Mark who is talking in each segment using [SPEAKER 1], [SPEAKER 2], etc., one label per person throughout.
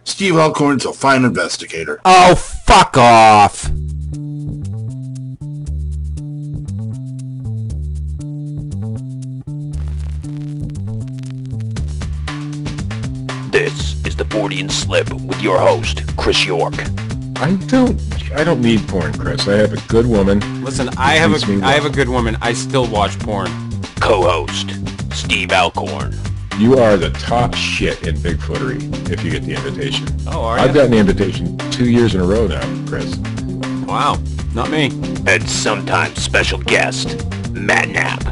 [SPEAKER 1] Steve Alcorn's a fine investigator.
[SPEAKER 2] Oh, fuck off!
[SPEAKER 3] This is the Fortean Slip with your host, Chris York.
[SPEAKER 4] I don't need porn, Chris. I have a good woman.
[SPEAKER 2] Listen, I have a good woman. I still watch porn.
[SPEAKER 3] Co-host, Steve Alcorn.
[SPEAKER 4] You are the top shit in Bigfootery if you get the invitation.
[SPEAKER 2] Oh, are you?
[SPEAKER 4] I've gotten the invitation 2 years in a row now, Chris.
[SPEAKER 2] Wow, not me.
[SPEAKER 3] And sometimes special guest, Matt Knapp.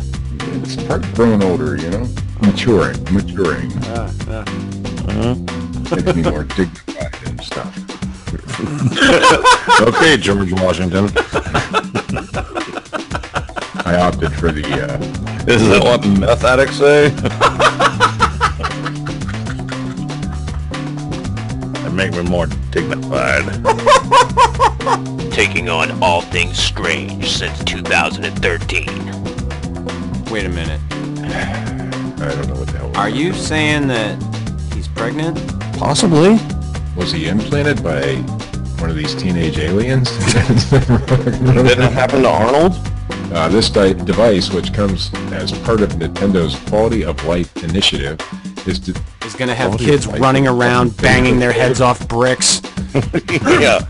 [SPEAKER 4] It's part of growing older, you know? Maturing. Makes me more dignified and stuff.
[SPEAKER 5] Okay, George Washington.
[SPEAKER 4] I opted for the,
[SPEAKER 5] Is that what meth addicts say? That make me more dignified.
[SPEAKER 3] Taking on all things strange since 2013.
[SPEAKER 2] Wait a minute.
[SPEAKER 4] I don't know what the hell.
[SPEAKER 2] Are you saying that he's pregnant?
[SPEAKER 5] Possibly.
[SPEAKER 4] Was he implanted by one of these teenage aliens?
[SPEAKER 5] Didn't it happen to Arnold?
[SPEAKER 4] This device, which comes as part of Nintendo's Quality of Life initiative, is
[SPEAKER 2] going to have kids running around banging their heads off bricks.
[SPEAKER 5] Yeah.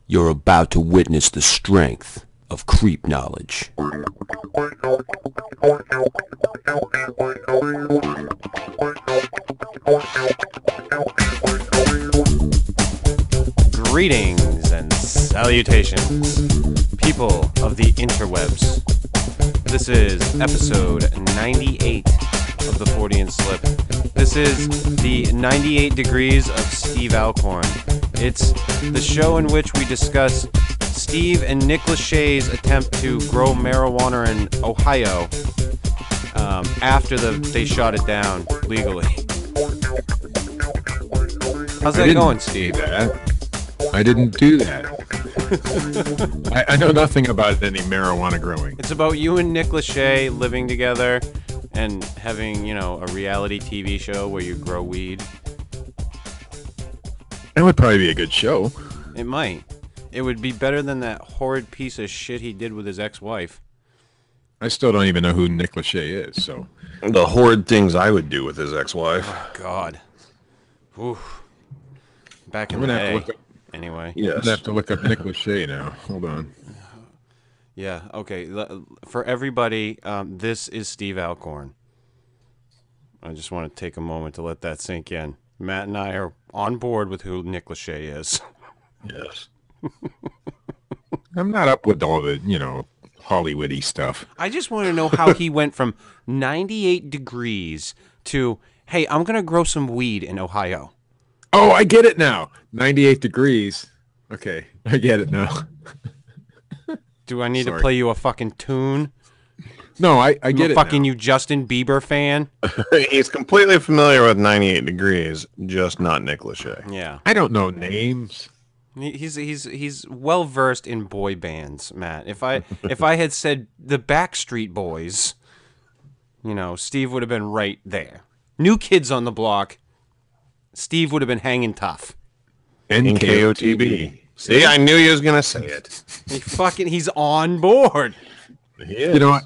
[SPEAKER 3] You're about to witness the strength of creep knowledge.
[SPEAKER 2] Greetings and salutations, people of the interwebs. This is episode 98 of the Fortean Slip. This is the 98 degrees of Steve Alcorn. It's the show in which we discuss Steve and Nick Lachey's attempt to grow marijuana in Ohio after they shot it down legally. How's that going, Steve?
[SPEAKER 4] I didn't do that. I know nothing about any marijuana growing.
[SPEAKER 2] It's about you and Nick Lachey living together and having, a reality TV show where you grow weed.
[SPEAKER 4] That would probably be a good show.
[SPEAKER 2] It might. It would be better than that horrid piece of shit he did with his ex-wife.
[SPEAKER 4] I still don't even know who Nick Lachey is, so.
[SPEAKER 5] The horrid things I would do with his ex-wife.
[SPEAKER 2] Oh, God. Oof. Back in the day. Anyway.
[SPEAKER 4] Yes. I'm going to have to look up Nick Lachey now. Hold on.
[SPEAKER 2] Yeah, okay. For everybody, this is Steve Alcorn. I just want to take a moment to let that sink in. Matt and I are on board with who Nick Lachey is.
[SPEAKER 5] Yes.
[SPEAKER 4] I'm not up with all the, Hollywoody stuff.
[SPEAKER 2] I just want to know how he went from 98 degrees to, hey, I'm going to grow some weed in Ohio.
[SPEAKER 4] Oh, I get it now. 98 degrees. Okay, I get it now.
[SPEAKER 2] Do I need to play you a fucking tune?
[SPEAKER 4] No, I get it
[SPEAKER 2] fucking
[SPEAKER 4] now.
[SPEAKER 2] You Justin Bieber fan?
[SPEAKER 5] He's completely familiar with 98 degrees, just not Nick Lachey.
[SPEAKER 2] Yeah.
[SPEAKER 4] I don't know names.
[SPEAKER 2] He's well versed in boy bands, Matt. If I had said the Backstreet Boys, Steve would have been right there. New Kids on the Block, Steve would have been hanging tough.
[SPEAKER 5] NKOTB. See, I knew he was gonna say it.
[SPEAKER 2] He's on board.
[SPEAKER 5] Yeah.
[SPEAKER 4] You know what?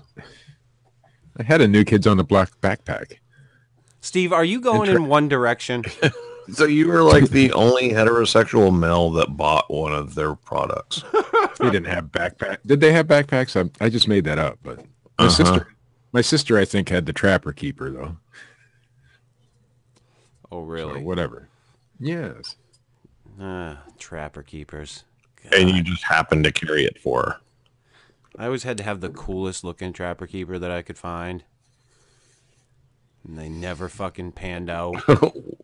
[SPEAKER 4] I had a New Kids on the Block backpack.
[SPEAKER 2] Steve, are you going in one direction?
[SPEAKER 5] So you were like the only heterosexual male that bought one of their products.
[SPEAKER 4] They didn't have backpacks. Did they have backpacks? I just made that up. But my sister, I think, had the Trapper Keeper though.
[SPEAKER 2] Oh, really?
[SPEAKER 4] So whatever. Yes.
[SPEAKER 2] Trapper Keepers. God.
[SPEAKER 5] And you just happened to carry it for her.
[SPEAKER 2] I always had to have the coolest looking Trapper Keeper that I could find. And they never fucking panned out.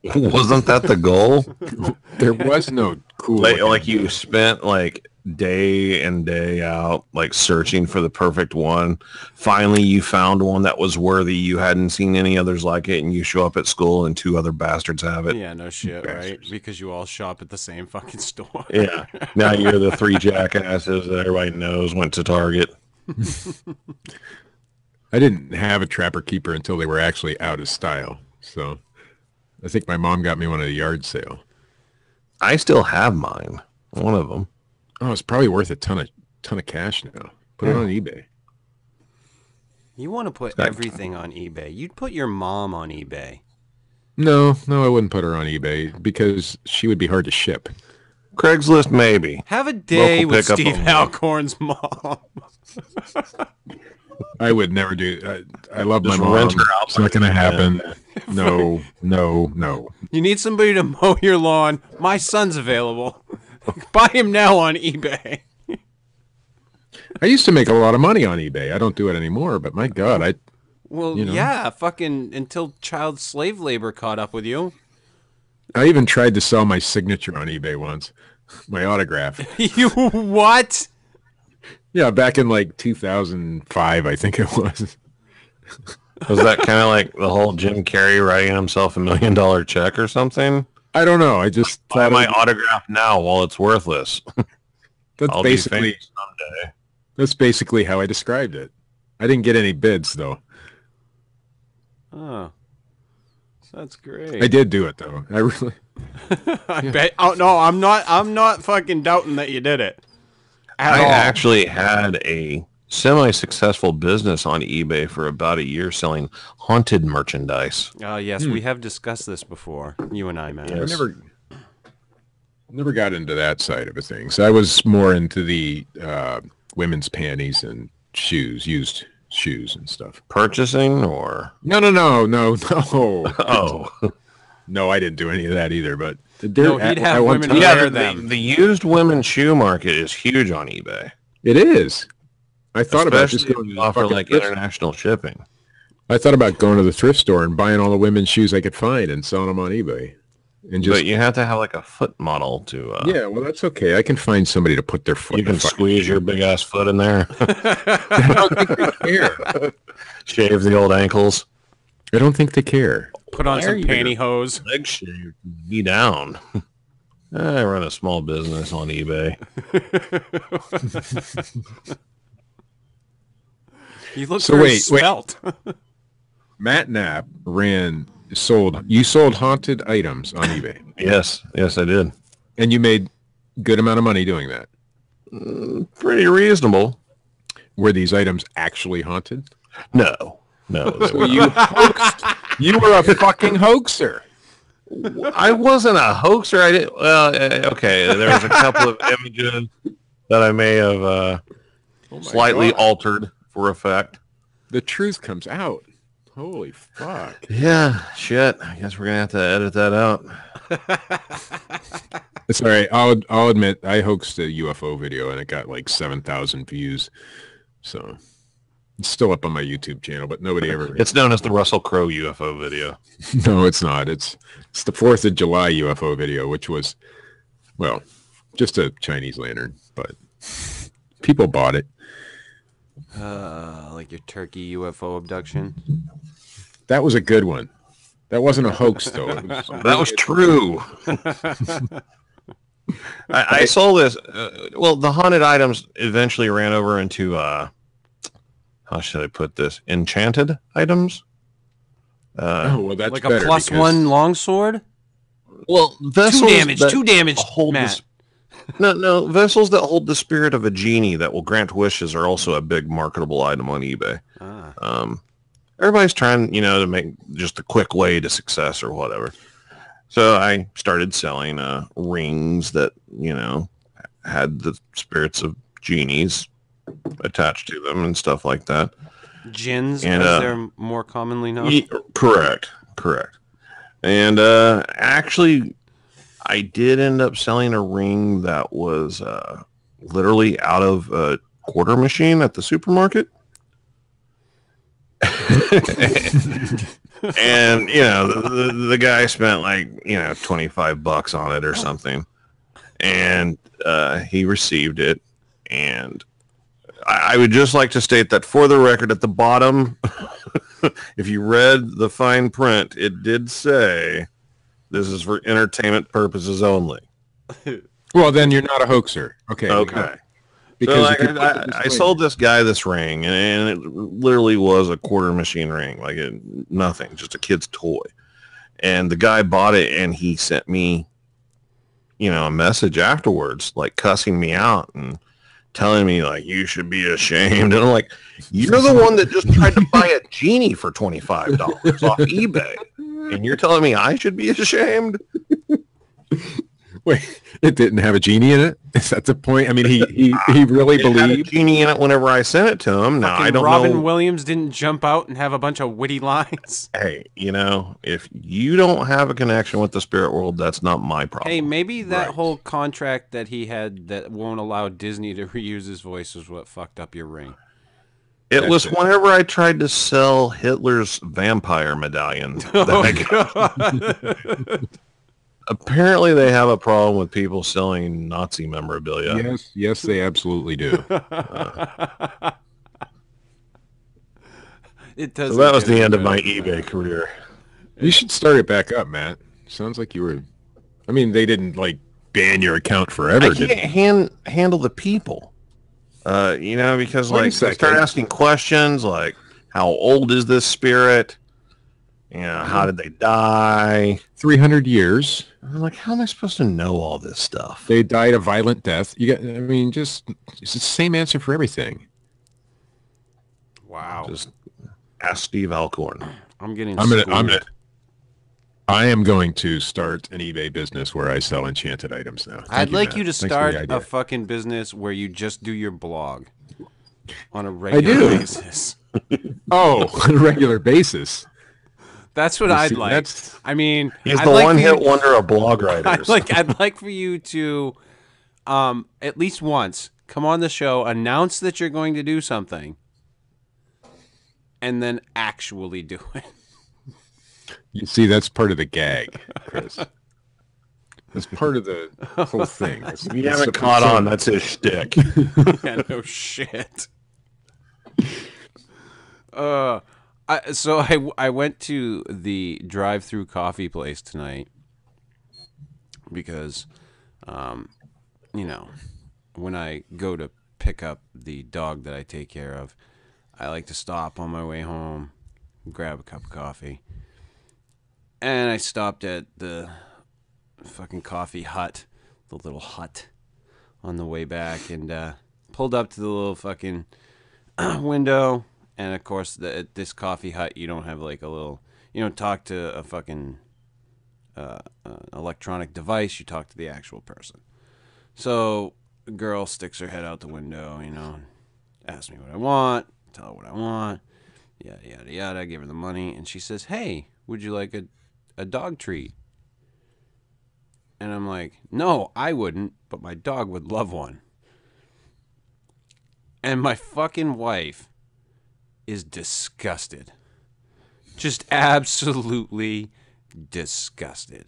[SPEAKER 5] Wasn't that the goal?
[SPEAKER 4] There was no cool.
[SPEAKER 5] Like you spent like day and day out like searching for the perfect one. Finally, you found one that was worthy. You hadn't seen any others like it, and you show up at school and two other bastards have it.
[SPEAKER 2] Yeah, no shit, right? Because you all shop at the same fucking store.
[SPEAKER 5] Yeah. Now you're the three jackasses that everybody knows went to Target.
[SPEAKER 4] I didn't have a Trapper Keeper until they were actually out of style. So I think my mom got me one at a yard sale.
[SPEAKER 5] I still have mine. One of them.
[SPEAKER 4] Oh, it's probably worth a ton of cash now. Put it on eBay.
[SPEAKER 2] You want to put everything on eBay. You'd put your mom on eBay.
[SPEAKER 4] No, I wouldn't put her on eBay because she would be hard to ship.
[SPEAKER 5] Craigslist, maybe.
[SPEAKER 2] Have a day
[SPEAKER 5] Local
[SPEAKER 2] with
[SPEAKER 5] pickup
[SPEAKER 2] Steve
[SPEAKER 5] only.
[SPEAKER 2] Alcorn's mom.
[SPEAKER 4] I would never do. I love
[SPEAKER 5] Just
[SPEAKER 4] my mom.
[SPEAKER 5] rent her out.
[SPEAKER 4] It's not going to happen. No.
[SPEAKER 2] You need somebody to mow your lawn. My son's available. Buy him now on eBay.
[SPEAKER 4] I used to make a lot of money on eBay. I don't do it anymore, but my God,
[SPEAKER 2] Well, yeah, fucking until child slave labor caught up with you.
[SPEAKER 4] I even tried to sell my signature on eBay once, my autograph.
[SPEAKER 2] You what?
[SPEAKER 4] Yeah, back in like 2005, I think it was.
[SPEAKER 5] Was that kind of like the whole Jim Carrey writing himself $1 million check or something?
[SPEAKER 4] I don't know. I just
[SPEAKER 5] Buy
[SPEAKER 4] thought
[SPEAKER 5] my autograph now while it's worthless.
[SPEAKER 4] that's
[SPEAKER 5] I'll
[SPEAKER 4] basically
[SPEAKER 5] be famous someday.
[SPEAKER 4] that's basically how I described it. I didn't get any bids though.
[SPEAKER 2] Oh, that's great.
[SPEAKER 4] I did do it though. I really.
[SPEAKER 2] I bet. Oh no, I'm not fucking doubting that you did it.
[SPEAKER 5] I actually had a semi-successful business on eBay for about a year selling haunted merchandise.
[SPEAKER 2] Oh yes, we have discussed this before. You and I, man.
[SPEAKER 5] Yes.
[SPEAKER 4] I never got into that side of things. I was more into the women's panties and shoes, used shoes and stuff.
[SPEAKER 5] Purchasing or?
[SPEAKER 4] No.
[SPEAKER 5] Oh.
[SPEAKER 4] No, I didn't do any of that either. But
[SPEAKER 2] No, he'd have women
[SPEAKER 5] Yeah,
[SPEAKER 2] wear
[SPEAKER 5] the
[SPEAKER 2] them.
[SPEAKER 5] used women's shoe market is huge on eBay.
[SPEAKER 4] It is. I thought about just
[SPEAKER 5] Especially
[SPEAKER 4] going
[SPEAKER 5] if
[SPEAKER 4] to
[SPEAKER 5] you
[SPEAKER 4] the
[SPEAKER 5] offer
[SPEAKER 4] fucking
[SPEAKER 5] like
[SPEAKER 4] thrift-
[SPEAKER 5] international shipping.
[SPEAKER 4] I thought about going to the thrift store and buying all the women's shoes I could find and selling them on eBay. And just
[SPEAKER 5] But you have to have like a foot model to.
[SPEAKER 4] yeah, well, that's okay. I can find somebody to put their foot.
[SPEAKER 5] You can
[SPEAKER 4] in the fucking
[SPEAKER 5] squeeze
[SPEAKER 4] shoe.
[SPEAKER 5] your big ass foot in there.
[SPEAKER 4] I don't think they care.
[SPEAKER 5] Shave the old ankles.
[SPEAKER 4] I don't think they care.
[SPEAKER 2] Put on
[SPEAKER 5] There
[SPEAKER 2] some
[SPEAKER 5] you go.
[SPEAKER 2] pantyhose.
[SPEAKER 5] Leg shave. Be down. I run a small business on eBay.
[SPEAKER 2] You look
[SPEAKER 4] So
[SPEAKER 2] very
[SPEAKER 4] wait.
[SPEAKER 2] svelte.
[SPEAKER 4] Matt Knapp you sold haunted items on eBay,
[SPEAKER 5] Yes, I did.
[SPEAKER 4] and you made good amount of money doing that.
[SPEAKER 5] Pretty reasonable.
[SPEAKER 4] Were these items actually haunted?
[SPEAKER 5] No.
[SPEAKER 4] Well, you hoaxed. You were a fucking hoaxer.
[SPEAKER 5] I wasn't a hoaxer. I didn't. Well, okay. There was a couple of images that I may have slightly
[SPEAKER 4] God.
[SPEAKER 5] altered for effect.
[SPEAKER 4] The truth comes out. Holy fuck.
[SPEAKER 5] Yeah, shit. I guess we're gonna have to edit that out.
[SPEAKER 4] It's all right. I'll admit I hoaxed a UFO video and it got like 7,000 views. So it's still up on my YouTube channel, but nobody ever.
[SPEAKER 5] It's known as the Russell Crowe UFO video.
[SPEAKER 4] No, it's not. It's the 4th of July UFO video, which was, well, just a Chinese lantern, but people bought it.
[SPEAKER 2] Like your turkey UFO abduction.
[SPEAKER 4] That was a good one. That wasn't a hoax though. It was
[SPEAKER 5] That was true. I saw this. Well, the haunted items eventually ran over into how should I put this? Enchanted items.
[SPEAKER 4] oh, well, that's
[SPEAKER 2] Like
[SPEAKER 4] better
[SPEAKER 2] a plus
[SPEAKER 4] because-
[SPEAKER 2] one longsword?
[SPEAKER 5] Well, vessels
[SPEAKER 2] Two damage,
[SPEAKER 5] hold
[SPEAKER 2] Matt.
[SPEAKER 5] no, vessels that hold the spirit of a genie that will grant wishes are also a big marketable item on eBay. Everybody's trying, to make just a quick way to success or whatever. So I started selling rings that, had the spirits of genies attached to them and stuff like that.
[SPEAKER 2] Gins,
[SPEAKER 5] And,
[SPEAKER 2] as they're more commonly known.
[SPEAKER 5] Correct. And actually, I did end up selling a ring that was literally out of a quarter machine at the supermarket. And the guy spent like $25 on it or something, and he received it. And I would just like to state that for the record, at the bottom, if you read the fine print, it did say this is for entertainment purposes only.
[SPEAKER 4] Well, then you're not a hoaxer. Okay.
[SPEAKER 5] Okay.
[SPEAKER 4] Because
[SPEAKER 5] So
[SPEAKER 4] if you put the
[SPEAKER 5] I
[SPEAKER 4] disclaimer-
[SPEAKER 5] sold this guy this ring, and it literally was a quarter machine ring, like nothing, just a kid's toy. And the guy bought it, and he sent me, a message afterwards, like cussing me out and telling me like, you should be ashamed. And I'm like, you're the one that just tried to buy a genie for $25 off eBay. And you're telling me I should be ashamed?
[SPEAKER 4] Wait, it didn't have a genie in it? Is that the point? I mean, he really believed
[SPEAKER 5] had a genie in it whenever I sent it to him. Now, I don't know.
[SPEAKER 2] Robin Williams didn't jump out and have a bunch of witty lines.
[SPEAKER 5] Hey, if you don't have a connection with the spirit world, that's not my problem.
[SPEAKER 2] Hey, maybe that whole contract that he had that won't allow Disney to reuse his voice is what fucked up your ring.
[SPEAKER 5] It was whenever I tried to sell Hitler's vampire medallion.
[SPEAKER 2] God.
[SPEAKER 5] Apparently, they have a problem with people selling Nazi memorabilia.
[SPEAKER 4] Yes, they absolutely do.
[SPEAKER 2] It does.
[SPEAKER 5] So that was the end of my eBay career.
[SPEAKER 4] You should start it back up, Matt. Sounds like you were. I mean, they didn't like ban your account forever.
[SPEAKER 5] I can't handle the people. Because like they start asking questions like, how old is this spirit? How did they die?
[SPEAKER 4] 300 years.
[SPEAKER 5] I'm like, how am I supposed to know all this stuff?
[SPEAKER 4] They died a violent death. It's the same answer for everything.
[SPEAKER 2] Wow.
[SPEAKER 5] Just ask Steve Alcorn.
[SPEAKER 4] I am going to start an eBay business where I sell enchanted items now.
[SPEAKER 2] I'd like you to start a fucking business where you just do your blog on a regular basis.
[SPEAKER 4] Oh, on a regular basis.
[SPEAKER 2] That's what I'd like.
[SPEAKER 5] He's the one-hit wonder of blog writers.
[SPEAKER 2] I'd like for you to, at least once, come on the show, announce that you're going to do something, and then actually do it.
[SPEAKER 4] You see, that's part of the gag, Chris. That's part of the whole thing.
[SPEAKER 5] You haven't caught on. That's his shtick.
[SPEAKER 2] Yeah, no shit. So I went to the drive-through coffee place tonight because, when I go to pick up the dog that I take care of, I like to stop on my way home, grab a cup of coffee. And I stopped at the fucking coffee hut, the little hut, on the way back, and pulled up to the little fucking window. And of course, at this coffee hut, you don't have like a little, you don't talk to a fucking electronic device. You talk to the actual person. So the girl sticks her head out the window, asks me what I want, tell her what I want, yada, yada, yada. I give her the money, and she says, hey, would you like a dog treat? And I'm like, no, I wouldn't, but my dog would love one. And my fucking wife is disgusted. Just absolutely disgusted.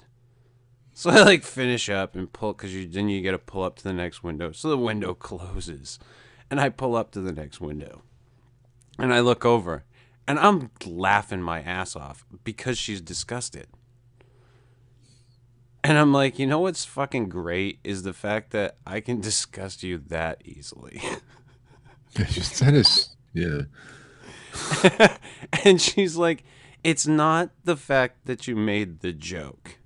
[SPEAKER 2] So I finish up and pull, because then you got to pull up to the next window. So the window closes. And I pull up to the next window. And I look over. And I'm laughing my ass off because she's disgusted. And I'm like, you know what's fucking great is the fact that I can disgust you that easily.
[SPEAKER 4] That is, yeah.
[SPEAKER 2] And she's like, it's not the fact that you made the joke.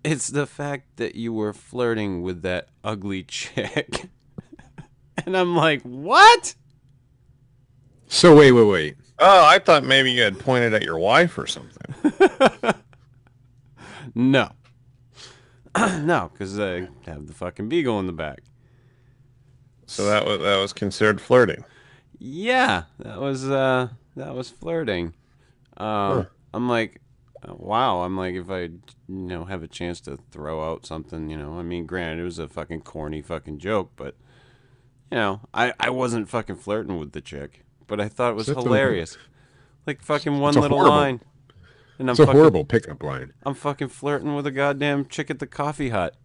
[SPEAKER 2] It's the fact that you were flirting with that ugly chick. And I'm like, what?
[SPEAKER 4] So wait.
[SPEAKER 5] Oh, I thought maybe you had pointed at your wife or something.
[SPEAKER 2] No. No, because I have the fucking beagle in the back.
[SPEAKER 5] So that was considered flirting.
[SPEAKER 2] Yeah, that was flirting. I'm like, wow. I'm like, if I, have a chance to throw out something, granted, it was a fucking corny fucking joke, but, I wasn't fucking flirting with the chick, but I thought it was hilarious. Like fucking one little line. And
[SPEAKER 4] it's a horrible pickup line.
[SPEAKER 2] I'm fucking flirting with a goddamn chick at the coffee hut.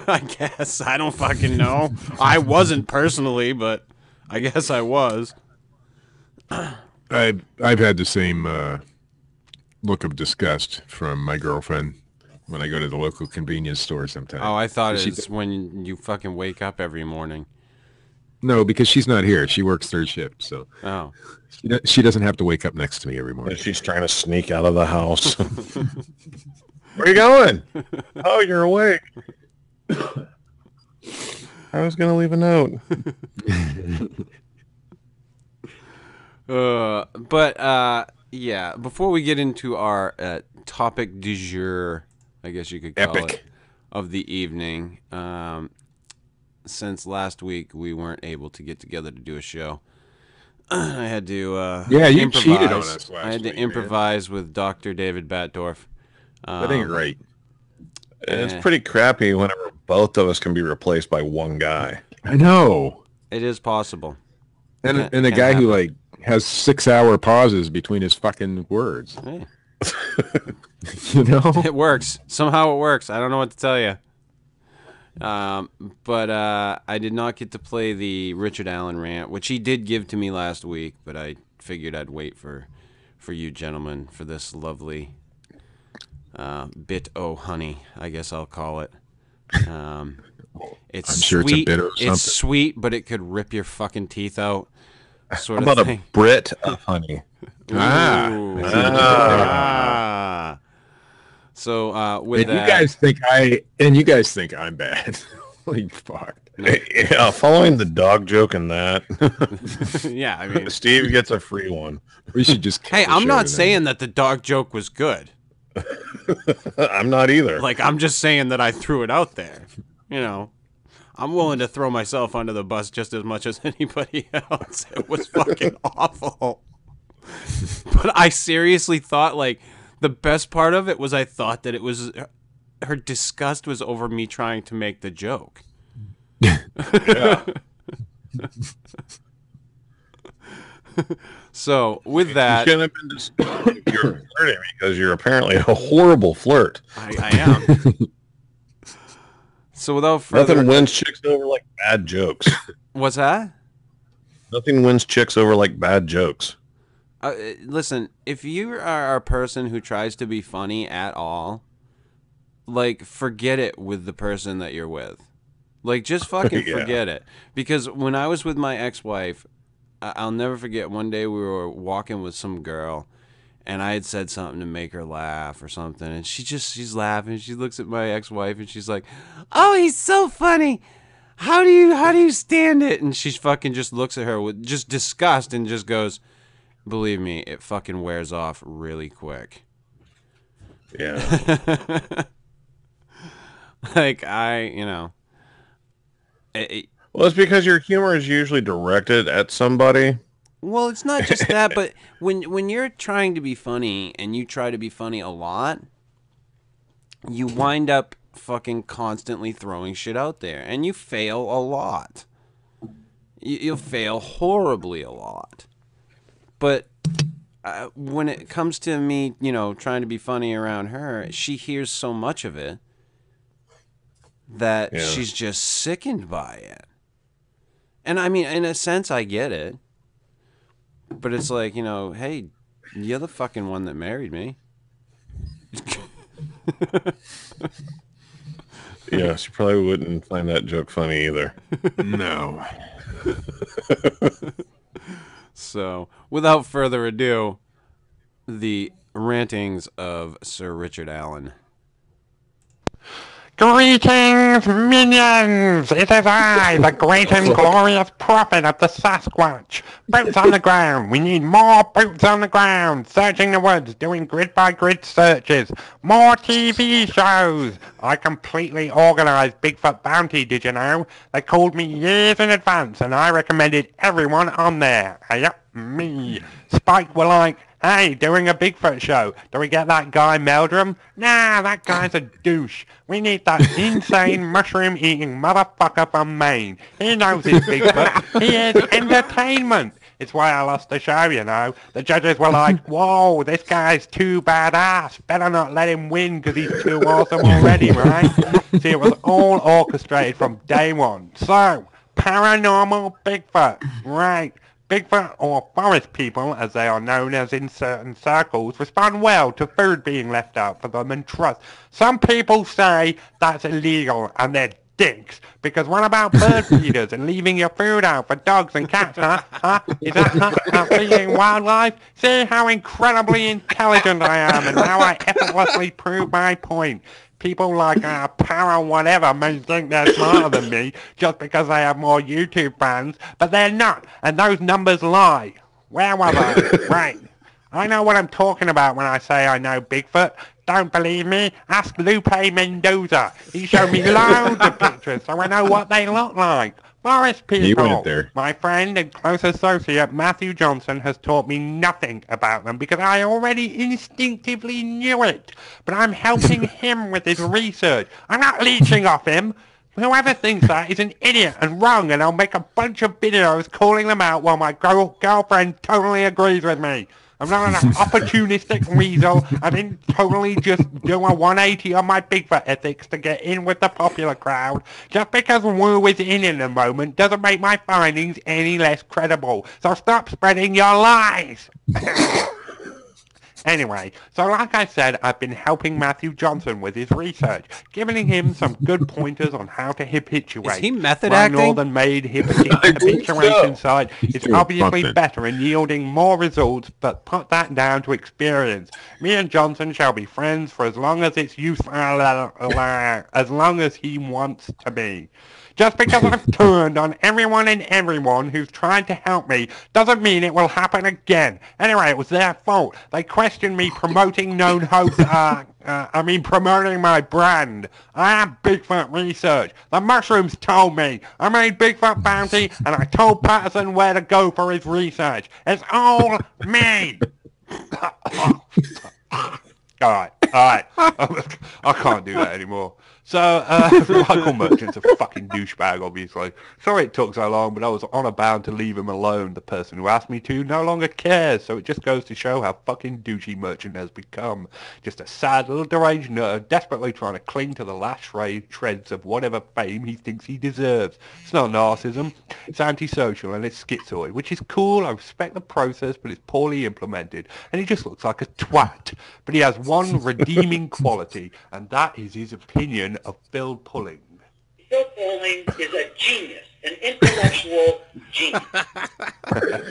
[SPEAKER 2] I guess. I don't fucking know. I wasn't personally, but I guess I was.
[SPEAKER 4] I've had the same look of disgust from my girlfriend when I go to the local convenience store sometimes.
[SPEAKER 2] Oh, I thought it's when you fucking wake up every morning
[SPEAKER 4] No, because she's not here. She works third shift, so
[SPEAKER 2] Oh.
[SPEAKER 4] she doesn't have to wake up next to me every morning.
[SPEAKER 5] She's trying to sneak out of the house. Where are you going? Oh, you're awake. I was going to leave a note.
[SPEAKER 2] Yeah, before we get into our topic du jour, I guess you could call it, of the evening, since last week we weren't able to get together to do a show, I had to
[SPEAKER 4] you cheated on us last week.
[SPEAKER 2] I had to improvise with Dr. David Batdorf.
[SPEAKER 4] That ain't right.
[SPEAKER 5] And it's pretty crappy whenever both of us can be replaced by one guy.
[SPEAKER 4] I know.
[SPEAKER 2] It is possible.
[SPEAKER 4] And a guy who like has 6-hour pauses between his fucking words.
[SPEAKER 2] Hey.
[SPEAKER 4] You know?
[SPEAKER 2] It works. Somehow it works. I don't know what to tell you. But I did not get to play the Richard Allen rant, which he did give to me last week, but I figured I'd wait for you gentlemen for this lovely bit o' honey, I guess I'll call it. It's
[SPEAKER 4] I'm sure
[SPEAKER 2] sweet.
[SPEAKER 4] it's a bit of something.
[SPEAKER 2] It's sweet, but it could rip your fucking teeth out. Sort
[SPEAKER 5] How
[SPEAKER 2] of
[SPEAKER 5] about
[SPEAKER 2] thing.
[SPEAKER 5] a Brit of honey?
[SPEAKER 2] So with
[SPEAKER 4] and
[SPEAKER 2] that,
[SPEAKER 4] you guys think I'm bad. Holy fuck.
[SPEAKER 5] Yeah, following the dog joke and that.
[SPEAKER 2] yeah, I mean,
[SPEAKER 5] Steve gets a free one.
[SPEAKER 4] We should just.
[SPEAKER 2] hey, I'm not saying that the dog joke was good.
[SPEAKER 5] I'm not either.
[SPEAKER 2] Like, I'm just saying that I threw it out there. You know, I'm willing to throw myself under the bus just as much as anybody else. It was fucking awful. But I seriously thought, like, the best part of it was I thought that it was her disgust was over me trying to make the joke.
[SPEAKER 5] Yeah.
[SPEAKER 2] So with that,
[SPEAKER 5] you shouldn't have been disgusted if you're flirting because you're apparently a horrible flirt.
[SPEAKER 2] I am. So without further,
[SPEAKER 5] Nothing wins chicks over like bad jokes.
[SPEAKER 2] what's that?
[SPEAKER 5] Nothing wins chicks over like bad jokes.
[SPEAKER 2] Listen, if you are a person who tries to be funny at all, like, forget it with the person that you're with. Like, just fucking
[SPEAKER 5] Yeah.
[SPEAKER 2] forget it. Because when I was with my ex-wife, I'll never forget, one day we were walking with some girl, and I had said something to make her laugh or something, and she's laughing. She looks at my ex-wife, and she's like, "Oh, he's so funny. How do you stand it?" And she fucking just looks at her with just disgust and just goes, "Believe me, it fucking wears off really quick."
[SPEAKER 5] Yeah.
[SPEAKER 2] Like,
[SPEAKER 5] Well, it's because your humor is usually directed at somebody.
[SPEAKER 2] well, it's not just that, but when you're trying to be funny and you try to be funny a lot, you wind up fucking constantly throwing shit out there, and you fail a lot. You'll fail horribly a lot. But when it comes to me, trying to be funny around her, she hears so much of it that she's just sickened by it. And I mean, in a sense, I get it. But it's like, hey, you're the fucking one that married me.
[SPEAKER 5] Yeah, she probably wouldn't find that joke funny either.
[SPEAKER 4] No.
[SPEAKER 2] So, without further ado, the rantings of Sir Richard Allen.
[SPEAKER 6] Greetings, minions! It is I, the great and glorious prophet of the Sasquatch. Boots on the ground. We need more boots on the ground. Searching the woods, doing grid-by-grid searches. More TV shows. I completely organized Bigfoot Bounty, did you know? They called me years in advance, and I recommended everyone on there. Yep, me. Spike were like, "Hey, doing a Bigfoot show. Do we get that guy Meldrum? Nah, that guy's a douche. We need that insane mushroom-eating motherfucker from Maine. He knows his Bigfoot. He is entertainment." It's why I lost the show, you know. The judges were like, "Whoa, this guy's too badass. Better not let him win because he's too awesome already, right?" See, it was all orchestrated from day one. So, paranormal Bigfoot, right? Bigfoot, or forest people, as they are known as in certain circles, respond well to food being left out for them and trust. Some people say that's illegal, and they're stinks. Because what about bird feeders and leaving your food out for dogs and cats, huh? Is that not feeding wildlife? See how incredibly intelligent I am and how I effortlessly prove my point. People like Para whatever may think they're smarter than me just because they have more YouTube fans, but they're not, and those numbers lie. Where was I? Right. I know what I'm talking about when I say I know Bigfoot. Don't believe me? Ask Lupe Mendoza. He showed me loads of pictures so I know what they look like. Forest people. My friend and close associate Matthew Johnson has taught me nothing about them because I already instinctively knew it. But I'm helping him with his research. I'm not leeching off him. Whoever thinks that is an idiot and wrong, and I'll make a bunch of videos calling them out while my girlfriend totally agrees with me. I'm not an opportunistic weasel. I didn't totally just do a 180 on my Bigfoot ethics to get in with the popular crowd. Just because Woo is in the moment doesn't make my findings any less credible. So stop spreading your lies. Anyway, so like I said, I've been helping Matthew Johnson with his research, giving him some good pointers on how to habituate.
[SPEAKER 2] Is he method
[SPEAKER 6] My
[SPEAKER 2] acting?
[SPEAKER 6] Northern Made habituation site is obviously better in yielding more results, but put that down to experience. Me and Johnson shall be friends for as long as it's useful, as long as he wants to be. Just because I've turned on everyone who's tried to help me doesn't mean it will happen again. Anyway, it was their fault. They questioned me promoting known hoax, promoting my brand. I have Bigfoot research. The mushrooms told me. I made Bigfoot Bounty, and I told Patterson where to go for his research. It's all me. Alright. I can't do that anymore. So, Michael Merchant's a fucking douchebag, obviously. Sorry it took so long, but I was honor bound to leave him alone. The person who asked me to no longer cares, so it just goes to show how fucking douchey Merchant has become. Just a sad little deranged nerd, desperately trying to cling to the last shreds of whatever fame he thinks he deserves. It's not narcissism, it's antisocial, and it's schizoid, which is cool. I respect the process, but it's poorly implemented, and he just looks like a twat. But he has one redeeming quality, and that is his opinion of Phil Pulling.
[SPEAKER 7] Phil Pulling is a genius, an intellectual genius.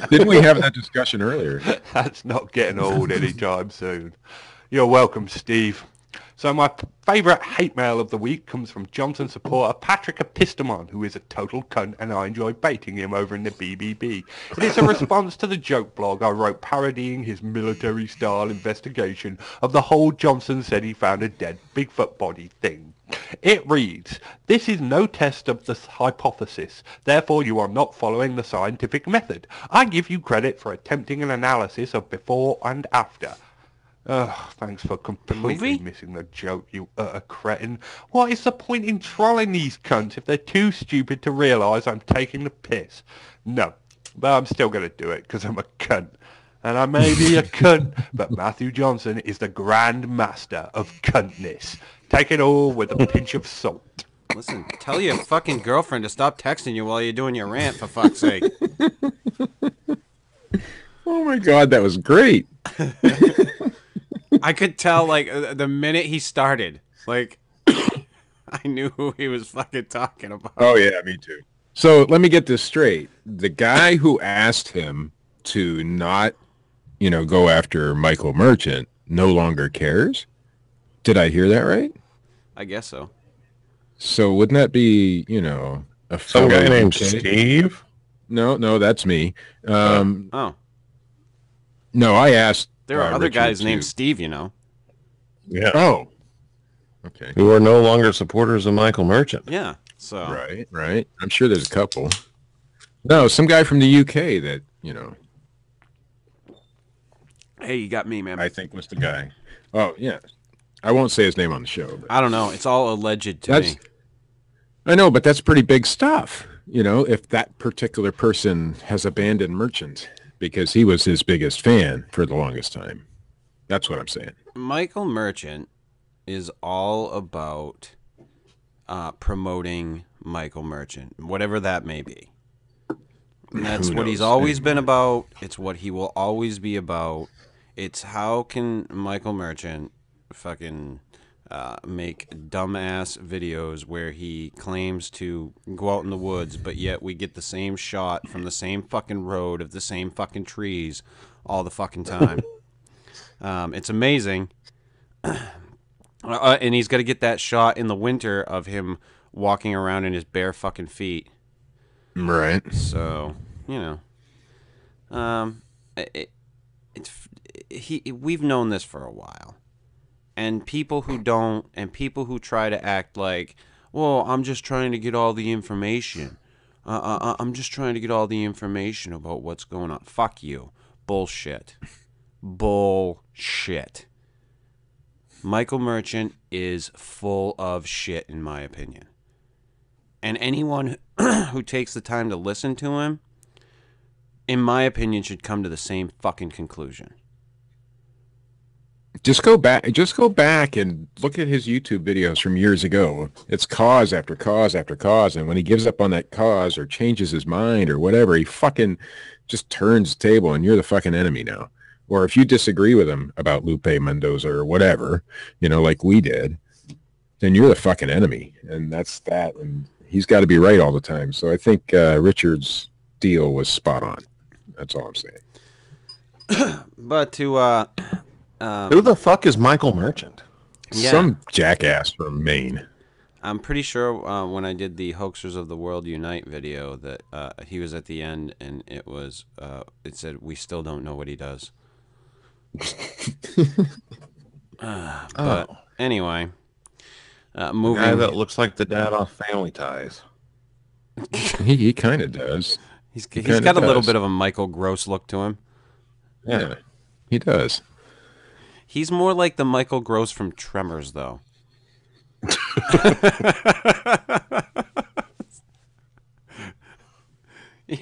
[SPEAKER 4] Didn't we have that discussion earlier?
[SPEAKER 6] That's not getting old anytime soon. You're welcome, Steve. So my favourite hate mail of the week comes from Johnson supporter Patrick Epistemon, who is a total cunt, and I enjoy baiting him over in the BBB. It is a response to the joke blog I wrote parodying his military-style investigation of the whole Johnson said he found a dead Bigfoot body thing. It reads, "This is no test of the hypothesis, therefore you are not following the scientific method. I give you credit for attempting an analysis of before and after." Thanks for completely missing the joke, you utter cretin. What is the point in trolling these cunts if they're too stupid to realise I'm taking the piss? No, but I'm still going to do it because I'm a cunt. And I may be a cunt, but Matthew Johnson is the grand master of cuntness. Take it all with a pinch of salt.
[SPEAKER 2] Listen, tell your fucking girlfriend to stop texting you while you're doing your rant, for fuck's sake.
[SPEAKER 4] Oh my God, that was great.
[SPEAKER 2] I could tell, like, the minute he started, like, I knew who he was fucking talking about.
[SPEAKER 4] Oh, yeah, me too. So let me get this straight. The guy who asked him to not, go after Michael Merchant no longer cares? Did I hear that right?
[SPEAKER 2] I guess so.
[SPEAKER 4] So wouldn't that be, a
[SPEAKER 5] Some guy named
[SPEAKER 4] UK?
[SPEAKER 5] Steve?
[SPEAKER 4] No, that's me.
[SPEAKER 2] Oh.
[SPEAKER 4] No, I asked.
[SPEAKER 2] There are other
[SPEAKER 4] Richard
[SPEAKER 2] guys
[SPEAKER 4] too.
[SPEAKER 2] named Steve, you know.
[SPEAKER 5] Yeah.
[SPEAKER 4] Oh. Okay.
[SPEAKER 5] Who are no longer supporters of Michael Merchant.
[SPEAKER 2] Yeah, so.
[SPEAKER 4] Right. I'm sure there's a couple. No, some guy from the UK that,
[SPEAKER 2] Hey, you got me, man.
[SPEAKER 4] I think was the guy. Oh, yeah. I won't say his name on the show. But
[SPEAKER 2] I don't know. It's all alleged to me.
[SPEAKER 4] I know, but that's pretty big stuff. If that particular person has abandoned Merchant because he was his biggest fan for the longest time. That's what I'm saying.
[SPEAKER 2] Michael Merchant is all about promoting Michael Merchant, whatever that may be. And that's what he's always been about. It's what he will always be about. It's how can Michael Merchant fucking make dumbass videos where he claims to go out in the woods, but yet we get the same shot from the same fucking road of the same fucking trees all the fucking time. It's amazing. And he's got to get that shot in the winter of him walking around in his bare fucking feet.
[SPEAKER 4] Right.
[SPEAKER 2] So, we've known this for a while. And people who don't, and people who try to act like, well, I'm just trying to get all the information. I'm just trying to get all the information about what's going on. Fuck you. Bullshit. Bullshit. Michael Merchant is full of shit, in my opinion. And anyone who takes the time to listen to him, in my opinion, should come to the same fucking conclusion.
[SPEAKER 4] Just go back and look at his YouTube videos from years ago. It's cause after cause after cause, and when he gives up on that cause or changes his mind or whatever, he fucking just turns the table, and you're the fucking enemy now. Or if you disagree with him about Lupe Mendoza or whatever, like we did, then you're the fucking enemy, and that's that. And he's got to be right all the time. So I think Richard's deal was spot on. That's all I'm saying.
[SPEAKER 2] But to
[SPEAKER 5] who the fuck is Michael Merchant?
[SPEAKER 2] Yeah.
[SPEAKER 4] Some jackass from Maine.
[SPEAKER 2] I'm pretty sure when I did the Hoaxers of the World Unite video that he was at the end, and it said, "We still don't know what he does." But anyway, moving.
[SPEAKER 5] The guy that looks like the dad off Family Ties.
[SPEAKER 4] He kind of does.
[SPEAKER 2] He's got a little bit of a Michael Gross look to him.
[SPEAKER 4] Yeah, he does.
[SPEAKER 2] He's more like the Michael Gross from Tremors, though.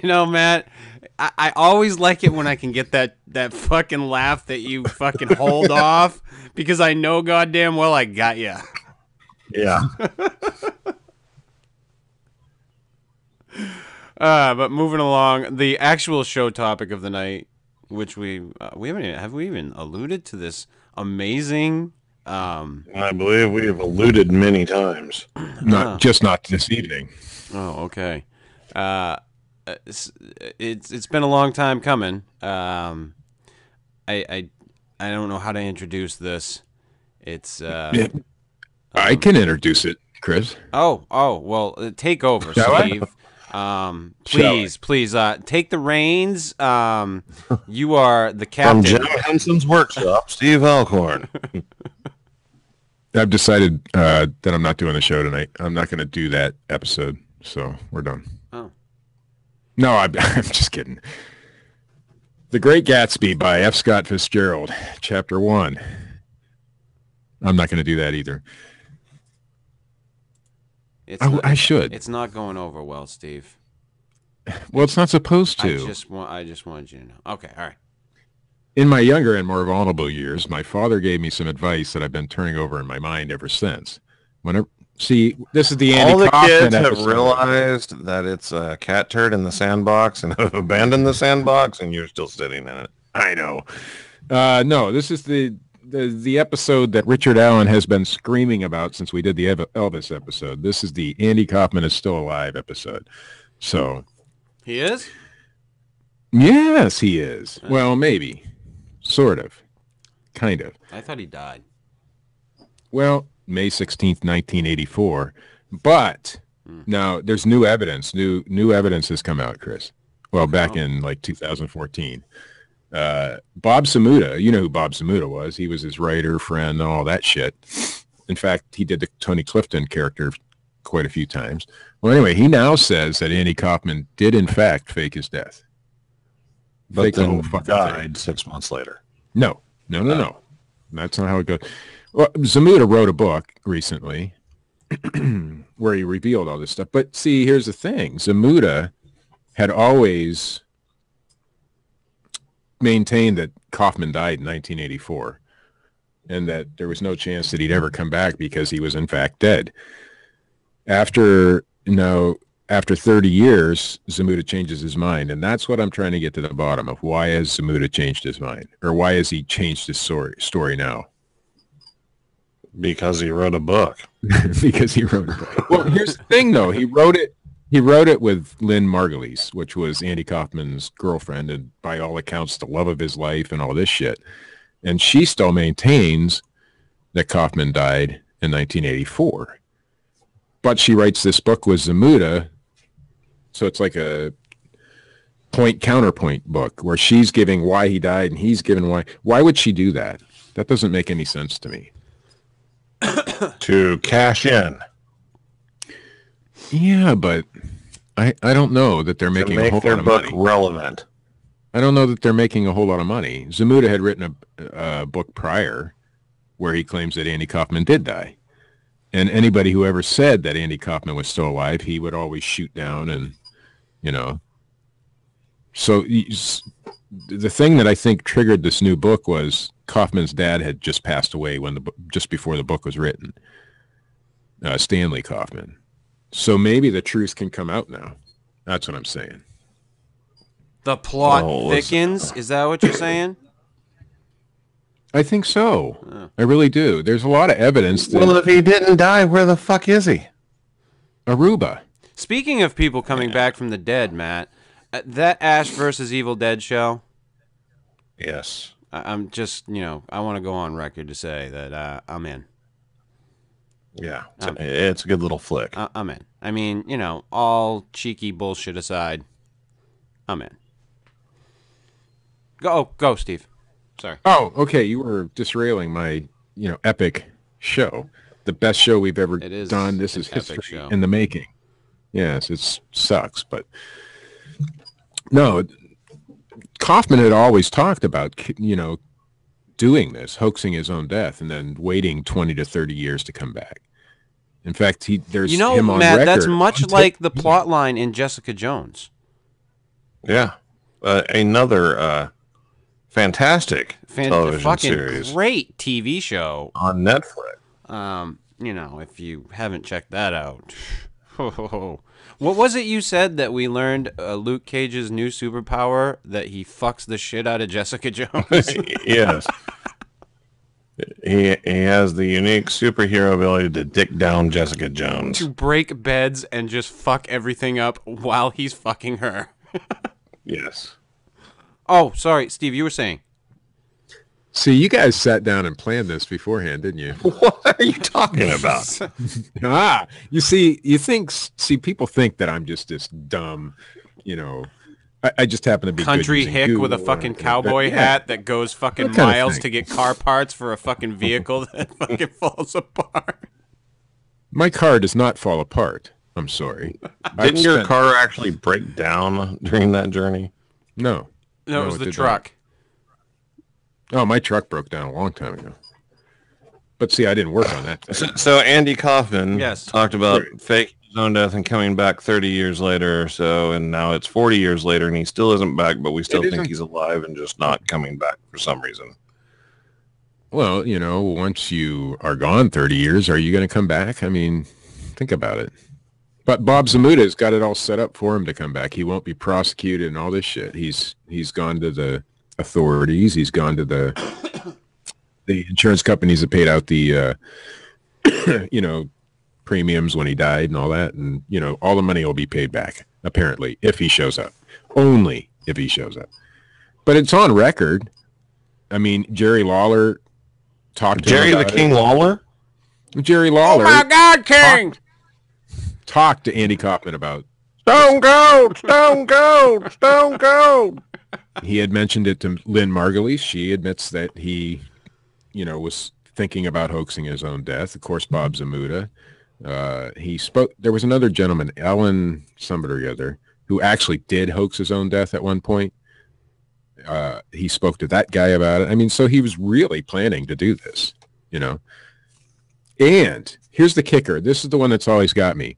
[SPEAKER 2] Matt, I always like it when I can get that fucking laugh that you fucking hold off, because I know goddamn well I got you.
[SPEAKER 5] Yeah.
[SPEAKER 2] But moving along, the actual show topic of the night, which we haven't even alluded to this amazing.
[SPEAKER 5] I believe we have alluded many times.
[SPEAKER 4] Not this evening.
[SPEAKER 2] Oh, okay. It's been a long time coming. I don't know how to introduce this. It's
[SPEAKER 4] I can introduce it, Chris.
[SPEAKER 2] Oh, well, take over, Steve. Please, take the reins. You are the captain.
[SPEAKER 5] From Jim Henson's workshop, Steve Alcorn.
[SPEAKER 4] I've decided that I'm not doing the show tonight. I'm not going to do that episode, so we're done.
[SPEAKER 2] Oh.
[SPEAKER 4] No, I'm just kidding. The Great Gatsby by F. Scott Fitzgerald, Chapter 1. I'm not going to do that either. I should.
[SPEAKER 2] It's not going over well, Steve.
[SPEAKER 4] Well, it's not supposed to.
[SPEAKER 2] I just wanted you to know. Okay, all right.
[SPEAKER 4] In my younger and more vulnerable years, my father gave me some advice that I've been turning over in my mind ever since. This is the Andy
[SPEAKER 5] All the
[SPEAKER 4] Kaufman
[SPEAKER 5] kids have
[SPEAKER 4] episode.
[SPEAKER 5] realized that it's a cat turd in the sandbox and have abandoned the sandbox, and you're still sitting in it.
[SPEAKER 4] I know. No, this is the episode that Richard Allen has been screaming about since we did the Elvis episode. This is the Andy Kaufman is still alive episode. So
[SPEAKER 2] he is?
[SPEAKER 4] Yes, he is. Well, maybe. Sort of. Kind of.
[SPEAKER 2] I thought he died.
[SPEAKER 4] Well, May 16th, 1984. But now there's new evidence. New evidence has come out, Chris. Well, back in like 2014. Bob Samuda, you know who Bob Samuda was. He was his writer, friend, all that shit. In fact, he did the Tony Clifton character quite a few times. Well, anyway, he now says that Andy Kaufman did, in fact, fake his death.
[SPEAKER 5] But then died 6 months later.
[SPEAKER 4] No. That's not how it goes. Well, Zamuda wrote a book recently where he revealed all this stuff. But see, here's the thing. Zamuda had always maintained that Kaufman died in 1984 and that there was no chance that he'd ever come back because he was, in fact, dead. After 30 years, Zamuda changes his mind, and that's what I'm trying to get to the bottom of. Why has Zamuda changed his mind? Or why has he changed his story now?
[SPEAKER 5] Because he wrote a book.
[SPEAKER 4] Because he wrote a book. Well, here's the thing, though. He wrote it with Lynn Margulies, which was Andy Kaufman's girlfriend, and by all accounts, the love of his life and all this shit. And she still maintains that Kaufman died in 1984. But she writes this book with Zamuda, so it's like a point-counterpoint book where she's giving why he died and he's giving why. Why would she do that? That doesn't make any sense to me.
[SPEAKER 5] To cash in.
[SPEAKER 4] Yeah, but I don't know that they're making a whole lot of money.
[SPEAKER 5] Relevant.
[SPEAKER 4] I don't know that they're making a whole lot of money. Zamuda had written a book prior where he claims that Andy Kaufman did die. And anybody who ever said that Andy Kaufman was still alive, he would always shoot down and, you know. So the thing that I think triggered this new book was Kaufman's dad had just passed away just before the book was written. Stanley Kaufman. So maybe the truth can come out now. That's what I'm saying.
[SPEAKER 2] The plot thickens? Is that what you're saying?
[SPEAKER 4] I think so. I really do. There's a lot of evidence that...
[SPEAKER 5] Well, if he didn't die, where the fuck is he?
[SPEAKER 4] Aruba.
[SPEAKER 2] Speaking of people coming back from the dead, Matt, that Ash versus Evil Dead show...
[SPEAKER 5] Yes.
[SPEAKER 2] I'm just, I want to go on record to say that I'm in.
[SPEAKER 5] Yeah, it's a good little flick.
[SPEAKER 2] I'm in. I mean, all cheeky bullshit aside, I'm in. Go, Steve. Sorry.
[SPEAKER 4] Oh, okay. You were disrailing my, epic show. The best show we've ever done. This is history in the making. Yes, it sucks, but no. Kaufman had always talked about, doing this, hoaxing his own death, and then waiting 20 to 30 years to come back. In fact, there's him on
[SPEAKER 2] Matt,
[SPEAKER 4] record.
[SPEAKER 2] that's much like the plot line in Jessica Jones.
[SPEAKER 5] Yeah. Another fantastic television series.
[SPEAKER 2] Great TV show.
[SPEAKER 5] On Netflix.
[SPEAKER 2] If you haven't checked that out. What was it you said that we learned Luke Cage's new superpower, that he fucks the shit out of Jessica Jones?
[SPEAKER 5] Yes. He has the unique superhero ability to dick down Jessica Jones.
[SPEAKER 2] To break beds and just fuck everything up while he's fucking her.
[SPEAKER 5] Yes.
[SPEAKER 2] Oh, sorry, Steve, you were saying.
[SPEAKER 4] See, you guys sat down and planned this beforehand, didn't you?
[SPEAKER 5] What are you talking about?
[SPEAKER 4] You see, people think that I'm just this dumb, I just happen to be
[SPEAKER 2] country hick with a fucking cowboy hat that goes fucking miles to get car parts for a fucking vehicle that fucking falls apart.
[SPEAKER 4] My car does not fall apart. I'm sorry.
[SPEAKER 5] Didn't your car actually break down during that journey?
[SPEAKER 4] No.
[SPEAKER 2] No, it was the truck.
[SPEAKER 4] Oh, my truck broke down a long time ago. But see, I didn't work on that.
[SPEAKER 5] So Andy Kaufman talked about faking his own death and coming back 30 years later or so, and now it's 40 years later, and he still isn't back, but we still think he's alive and just not coming back for some reason.
[SPEAKER 4] Well, once you are gone 30 years, are you going to come back? I mean, think about it. But Bob Zamuda's got it all set up for him to come back. He won't be prosecuted and all this shit. He's gone to the authorities. He's gone to the insurance companies that paid out the premiums when he died and all that, and all the money will be paid back apparently if he shows up. Only if he shows up. But it's on record. I mean, Jerry Lawler talked to
[SPEAKER 5] Jerry the King Lawler?
[SPEAKER 4] Jerry Lawler.
[SPEAKER 2] Oh my God, King!
[SPEAKER 4] Talked to Andy Kaufman about
[SPEAKER 5] Stone Cold, Stone Cold, Stone Cold.
[SPEAKER 4] He had mentioned it to Lynn Margulies. She admits that he, was thinking about hoaxing his own death. Of course, Bob Zamuda. He spoke. There was another gentleman, Alan somebody or other, who actually did hoax his own death at one point. He spoke to that guy about it. I mean, so he was really planning to do this, And here's the kicker. This is the one that's always got me.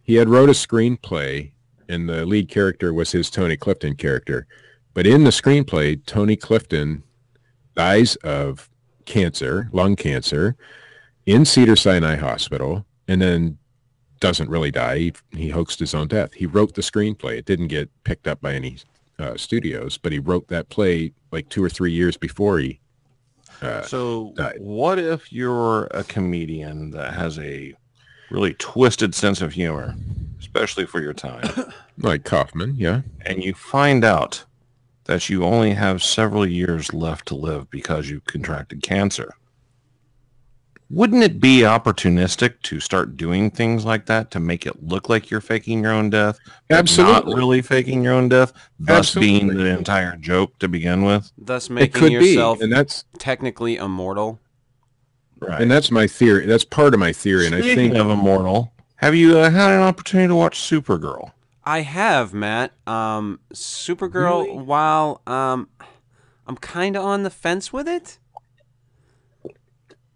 [SPEAKER 4] He had wrote a screenplay, and the lead character was his Tony Clifton character. But in the screenplay, Tony Clifton dies of cancer, lung cancer, in Cedars-Sinai Hospital, and then doesn't really die. He hoaxed his own death. He wrote the screenplay. It didn't get picked up by any studios, but he wrote that play like 2 or 3 years before he
[SPEAKER 5] So
[SPEAKER 4] died.
[SPEAKER 5] what if you're a comedian that has a really twisted sense of humor, especially for your time,
[SPEAKER 4] Like Kaufman, yeah.
[SPEAKER 5] and you find out that you only have several years left to live because you contracted cancer? Wouldn't it be opportunistic to start doing things like that to make it look like you're faking your own death, but
[SPEAKER 4] Absolutely.
[SPEAKER 5] not really faking your own death, thus being
[SPEAKER 4] Absolutely.
[SPEAKER 5] the entire joke to begin with?
[SPEAKER 2] Thus
[SPEAKER 4] It
[SPEAKER 2] making
[SPEAKER 4] could
[SPEAKER 2] yourself
[SPEAKER 4] be, and that's
[SPEAKER 2] technically immortal.
[SPEAKER 5] Right.
[SPEAKER 4] and that's my theory. That's part of my theory, and I
[SPEAKER 5] Speaking
[SPEAKER 4] think
[SPEAKER 5] of immortal, have you had an opportunity to watch Supergirl?
[SPEAKER 2] I have, Matt. Supergirl,
[SPEAKER 4] Really?
[SPEAKER 2] while I'm kind of on the fence with it.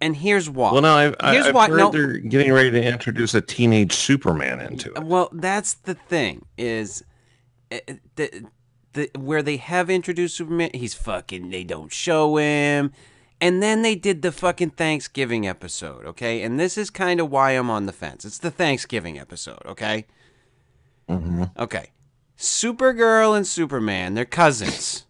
[SPEAKER 2] And here's why.
[SPEAKER 5] Well, no,
[SPEAKER 2] Here's
[SPEAKER 5] I've
[SPEAKER 2] why.
[SPEAKER 5] heard
[SPEAKER 2] No,
[SPEAKER 5] they're getting ready to introduce a teenage Superman into it.
[SPEAKER 2] well, that's the thing is where they have introduced Superman. He's fucking. They don't show him, and then they did the fucking Thanksgiving episode. Okay, and this is kind of why I'm on the fence. It's the Thanksgiving episode. Okay.
[SPEAKER 5] Mm-hmm.
[SPEAKER 2] Okay. Supergirl and Superman, they're cousins.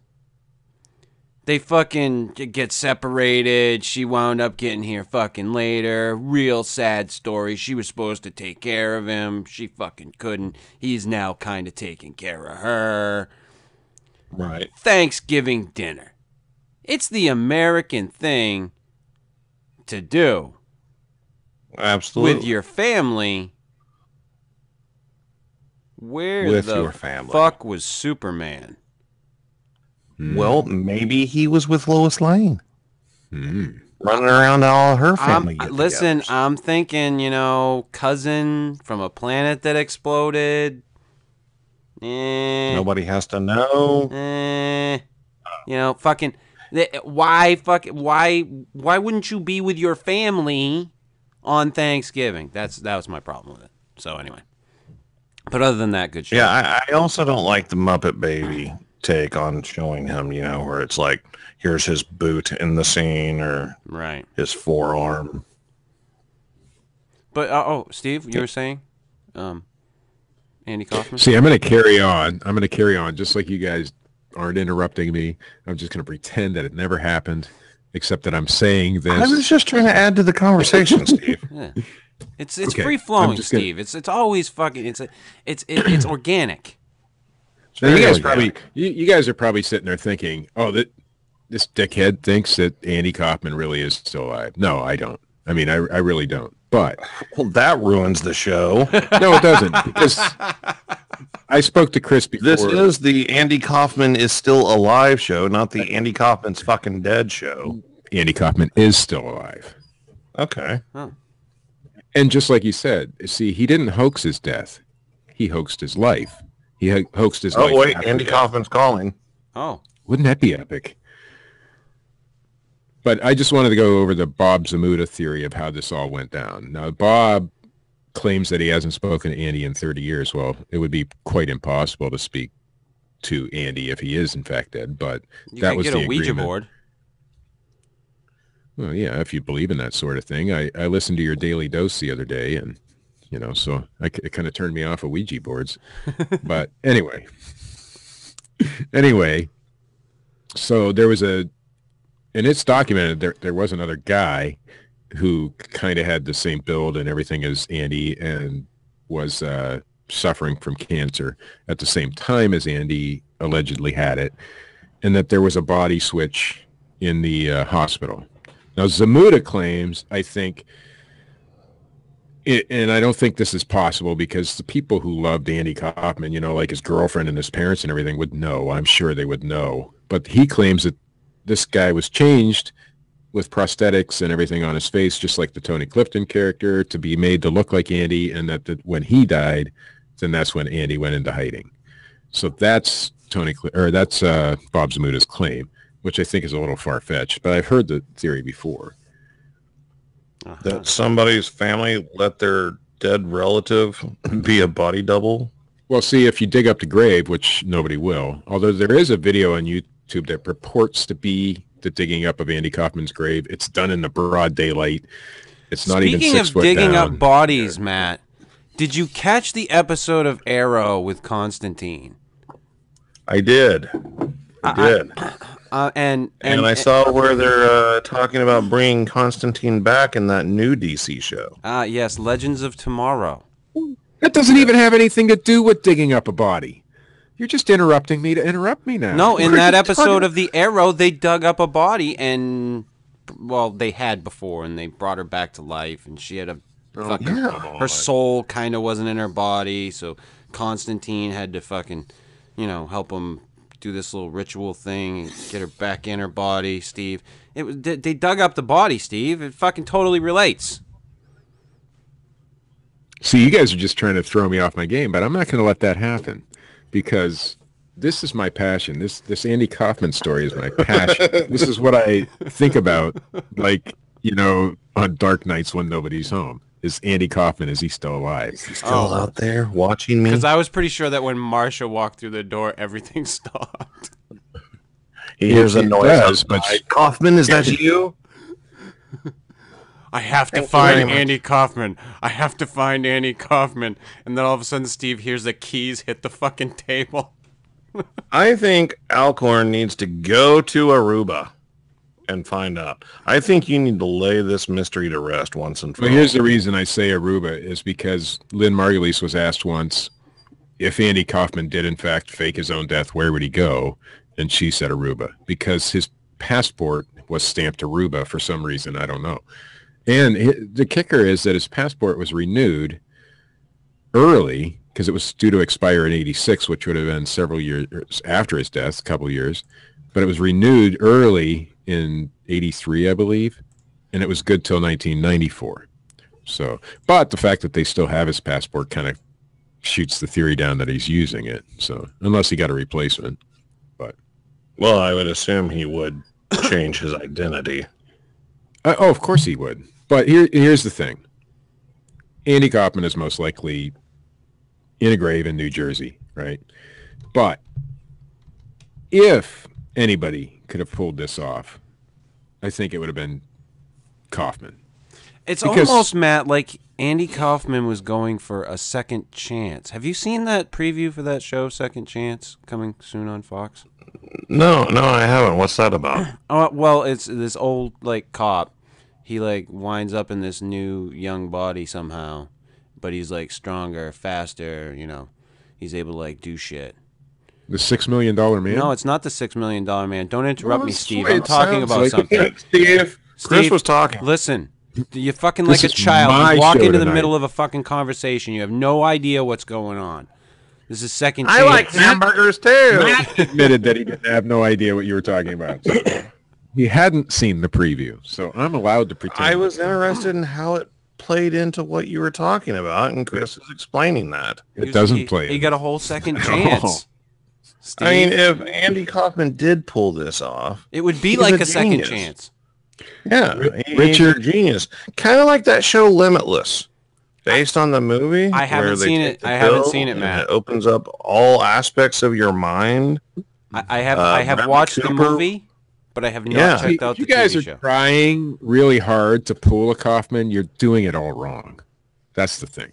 [SPEAKER 2] They fucking get separated. She wound up getting here fucking later. Real sad story. She was supposed to take care of him. She fucking couldn't. He's now kind of taking care of her.
[SPEAKER 5] Right.
[SPEAKER 2] Thanksgiving dinner. It's the American thing to do
[SPEAKER 5] Absolutely.
[SPEAKER 2] with your family. Where
[SPEAKER 5] With
[SPEAKER 2] the
[SPEAKER 5] your family.
[SPEAKER 2] fuck was Superman?
[SPEAKER 5] Well, maybe he was with Lois Lane.
[SPEAKER 4] Hmm.
[SPEAKER 5] Running around all her family.
[SPEAKER 2] Listen,
[SPEAKER 5] get-togethers.
[SPEAKER 2] I'm thinking, cousin from a planet that exploded.
[SPEAKER 5] Nobody has to know.
[SPEAKER 2] Fucking. Why wouldn't you be with your family on Thanksgiving? That was my problem with it. So anyway, but other than that, good shit.
[SPEAKER 5] Yeah, I also don't like the Muppet Baby take on showing him, where it's like, here's his boot in the scene or
[SPEAKER 2] Right.
[SPEAKER 5] his forearm.
[SPEAKER 2] But Steve, you were saying, Andy Kaufman.
[SPEAKER 4] See, I'm going to carry on, just like you guys aren't interrupting me. I'm just going to pretend that it never happened, except that I'm saying this.
[SPEAKER 5] I was just trying to add to the conversation, Steve.
[SPEAKER 2] Yeah. It's
[SPEAKER 4] Okay,
[SPEAKER 2] free flowing,
[SPEAKER 4] I'm just gonna-
[SPEAKER 2] Steve. It's always fucking. It's organic.
[SPEAKER 4] Now, you guys
[SPEAKER 5] Very
[SPEAKER 4] probably, you guys are probably sitting there thinking, "Oh, this dickhead thinks that Andy Kaufman really is still alive." No, I don't. I mean, I really don't. But
[SPEAKER 5] Well, that ruins the show.
[SPEAKER 4] no, it doesn't, because I spoke to Chris before.
[SPEAKER 5] This is the Andy Kaufman is still alive show, not the Andy Kaufman's fucking dead show.
[SPEAKER 4] Andy Kaufman is still alive,
[SPEAKER 5] Okay.
[SPEAKER 4] and just like you said, see, he didn't hoax his death; he hoaxed his life. He hoaxed his life.
[SPEAKER 5] Oh, wait,
[SPEAKER 4] after
[SPEAKER 5] Andy
[SPEAKER 4] death.
[SPEAKER 5] Kaufman's calling.
[SPEAKER 2] Oh,
[SPEAKER 4] Wouldn't that be epic? But I just wanted to go over the Bob Zamuda theory of how this all went down. Now, Bob claims that he hasn't spoken to Andy in 30 years. Well, it would be quite impossible to speak to Andy if he is in fact dead, but
[SPEAKER 2] you
[SPEAKER 4] that
[SPEAKER 2] can
[SPEAKER 4] was
[SPEAKER 2] get
[SPEAKER 4] the
[SPEAKER 2] a Ouija
[SPEAKER 4] agreement.
[SPEAKER 2] board.
[SPEAKER 4] Well, yeah, if you believe in that sort of thing. I listened to your Daily Dose the other day, and, so it kind of turned me off of Ouija boards. But anyway, so there was and it's documented, there was another guy who kind of had the same build and everything as Andy and was suffering from cancer at the same time as Andy allegedly had it, and that there was a body switch in the hospital. Now, Zamuda claims, I think, and I don't think this is possible because the people who loved Andy Kaufman, like his girlfriend and his parents and everything would know. I'm sure they would know. But he claims that this guy was changed with prosthetics and everything on his face, just like the Tony Clifton character, to be made to look like Andy, and that when he died, then that's when Andy went into hiding. So that's Bob Zamuda's claim, which I think is a little far-fetched, but I've heard the theory before.
[SPEAKER 5] That somebody's family let their dead relative be a body double.
[SPEAKER 4] Well, see, if you dig up the grave, which nobody will, although there is a video on YouTube that purports to be the digging up of Andy Kaufman's grave. It's done in the broad daylight. It's not even 6
[SPEAKER 2] Speaking of
[SPEAKER 4] foot
[SPEAKER 2] digging
[SPEAKER 4] down.
[SPEAKER 2] up bodies, Matt, did you catch the episode of Arrow with Constantine?
[SPEAKER 5] I did. I did.
[SPEAKER 2] And
[SPEAKER 5] I saw where they're talking about bringing Constantine back in that new DC show.
[SPEAKER 2] Yes, Legends of Tomorrow.
[SPEAKER 4] That doesn't even have anything to do with digging up a body. You're just interrupting me to interrupt me now.
[SPEAKER 2] No, in that episode of The Arrow, they dug up a body and, well, they had before, and they brought her back to life, and she had a fucking, her soul kind of wasn't in her body, so Constantine had to fucking, help him do this little ritual thing and get her back in her body, Steve. They dug up the body, Steve. It fucking totally relates.
[SPEAKER 4] See, you guys are just trying to throw me off my game, but I'm not going to let that happen. Because this is my passion. This Andy Kaufman story is my passion. This is what I think about, on dark nights when nobody's home. Is Andy Kaufman, is he still alive?
[SPEAKER 5] Is he still out there watching me?
[SPEAKER 2] Because I was pretty sure that when Marsha walked through the door, everything stopped.
[SPEAKER 5] He hears a noise. But Kaufman, is that you?
[SPEAKER 2] I have to find Andy Kaufman. I have to find Andy Kaufman. And then all of a sudden, Steve hears the keys hit the fucking table.
[SPEAKER 5] I think Alcorn needs to go to Aruba and find out. I think you need to lay this mystery to rest once and for all.
[SPEAKER 4] Well, here's the reason I say Aruba is because Lynn Margulies was asked once if Andy Kaufman did, in fact, fake his own death, where would he go? And she said Aruba because his passport was stamped Aruba for some reason. I don't know. And the kicker is that his passport was renewed early because it was due to expire in 86, which would have been several years after his death, a couple years. But it was renewed early in 83, I believe, and it was good till 1994. So, but the fact that they still have his passport kind of shoots the theory down that he's using it. So, unless he got a replacement.
[SPEAKER 5] Well, I would assume he would change his identity.
[SPEAKER 4] Of course he would. But here's the thing. Andy Kaufman is most likely in a grave in New Jersey, right? But if anybody could have pulled this off, I think it would have been Kaufman.
[SPEAKER 2] It's almost, Matt, like Andy Kaufman was going for a second chance. Have you seen that preview for that show, Second Chance, coming soon on Fox?
[SPEAKER 5] No, I haven't. What's that about?
[SPEAKER 2] Well, it's this old, cop. He, winds up in this new young body somehow, but he's, stronger, faster, He's able to, do shit.
[SPEAKER 4] The $6 million man?
[SPEAKER 2] No, it's not the $6 million man. Don't interrupt me, Steve. I'm talking about something.
[SPEAKER 5] Steve, Chris was talking.
[SPEAKER 2] Listen, you're fucking like a child. You walk into the middle of a fucking conversation. You have no idea what's going on. This is Second Chance.
[SPEAKER 5] I like hamburgers, too.
[SPEAKER 4] Matt admitted that he didn't have no idea what you were talking about. He hadn't seen the preview, so I'm allowed to pretend.
[SPEAKER 5] I was interested in how it played into what you were talking about, and Chris is explaining that.
[SPEAKER 4] It doesn't play.
[SPEAKER 2] He got a whole second chance.
[SPEAKER 5] I mean, if Andy Kaufman did pull this off,
[SPEAKER 2] it would be like a second chance.
[SPEAKER 5] Yeah, Richard, genius. Kind of like that show Limitless, based on the movie.
[SPEAKER 2] I haven't seen it. Matt.
[SPEAKER 5] It opens up all aspects of your mind.
[SPEAKER 2] I have watched the movie. But I have not checked out the TV show.
[SPEAKER 4] You guys are trying really hard to pull a Kaufman. You're doing it all wrong. That's the thing.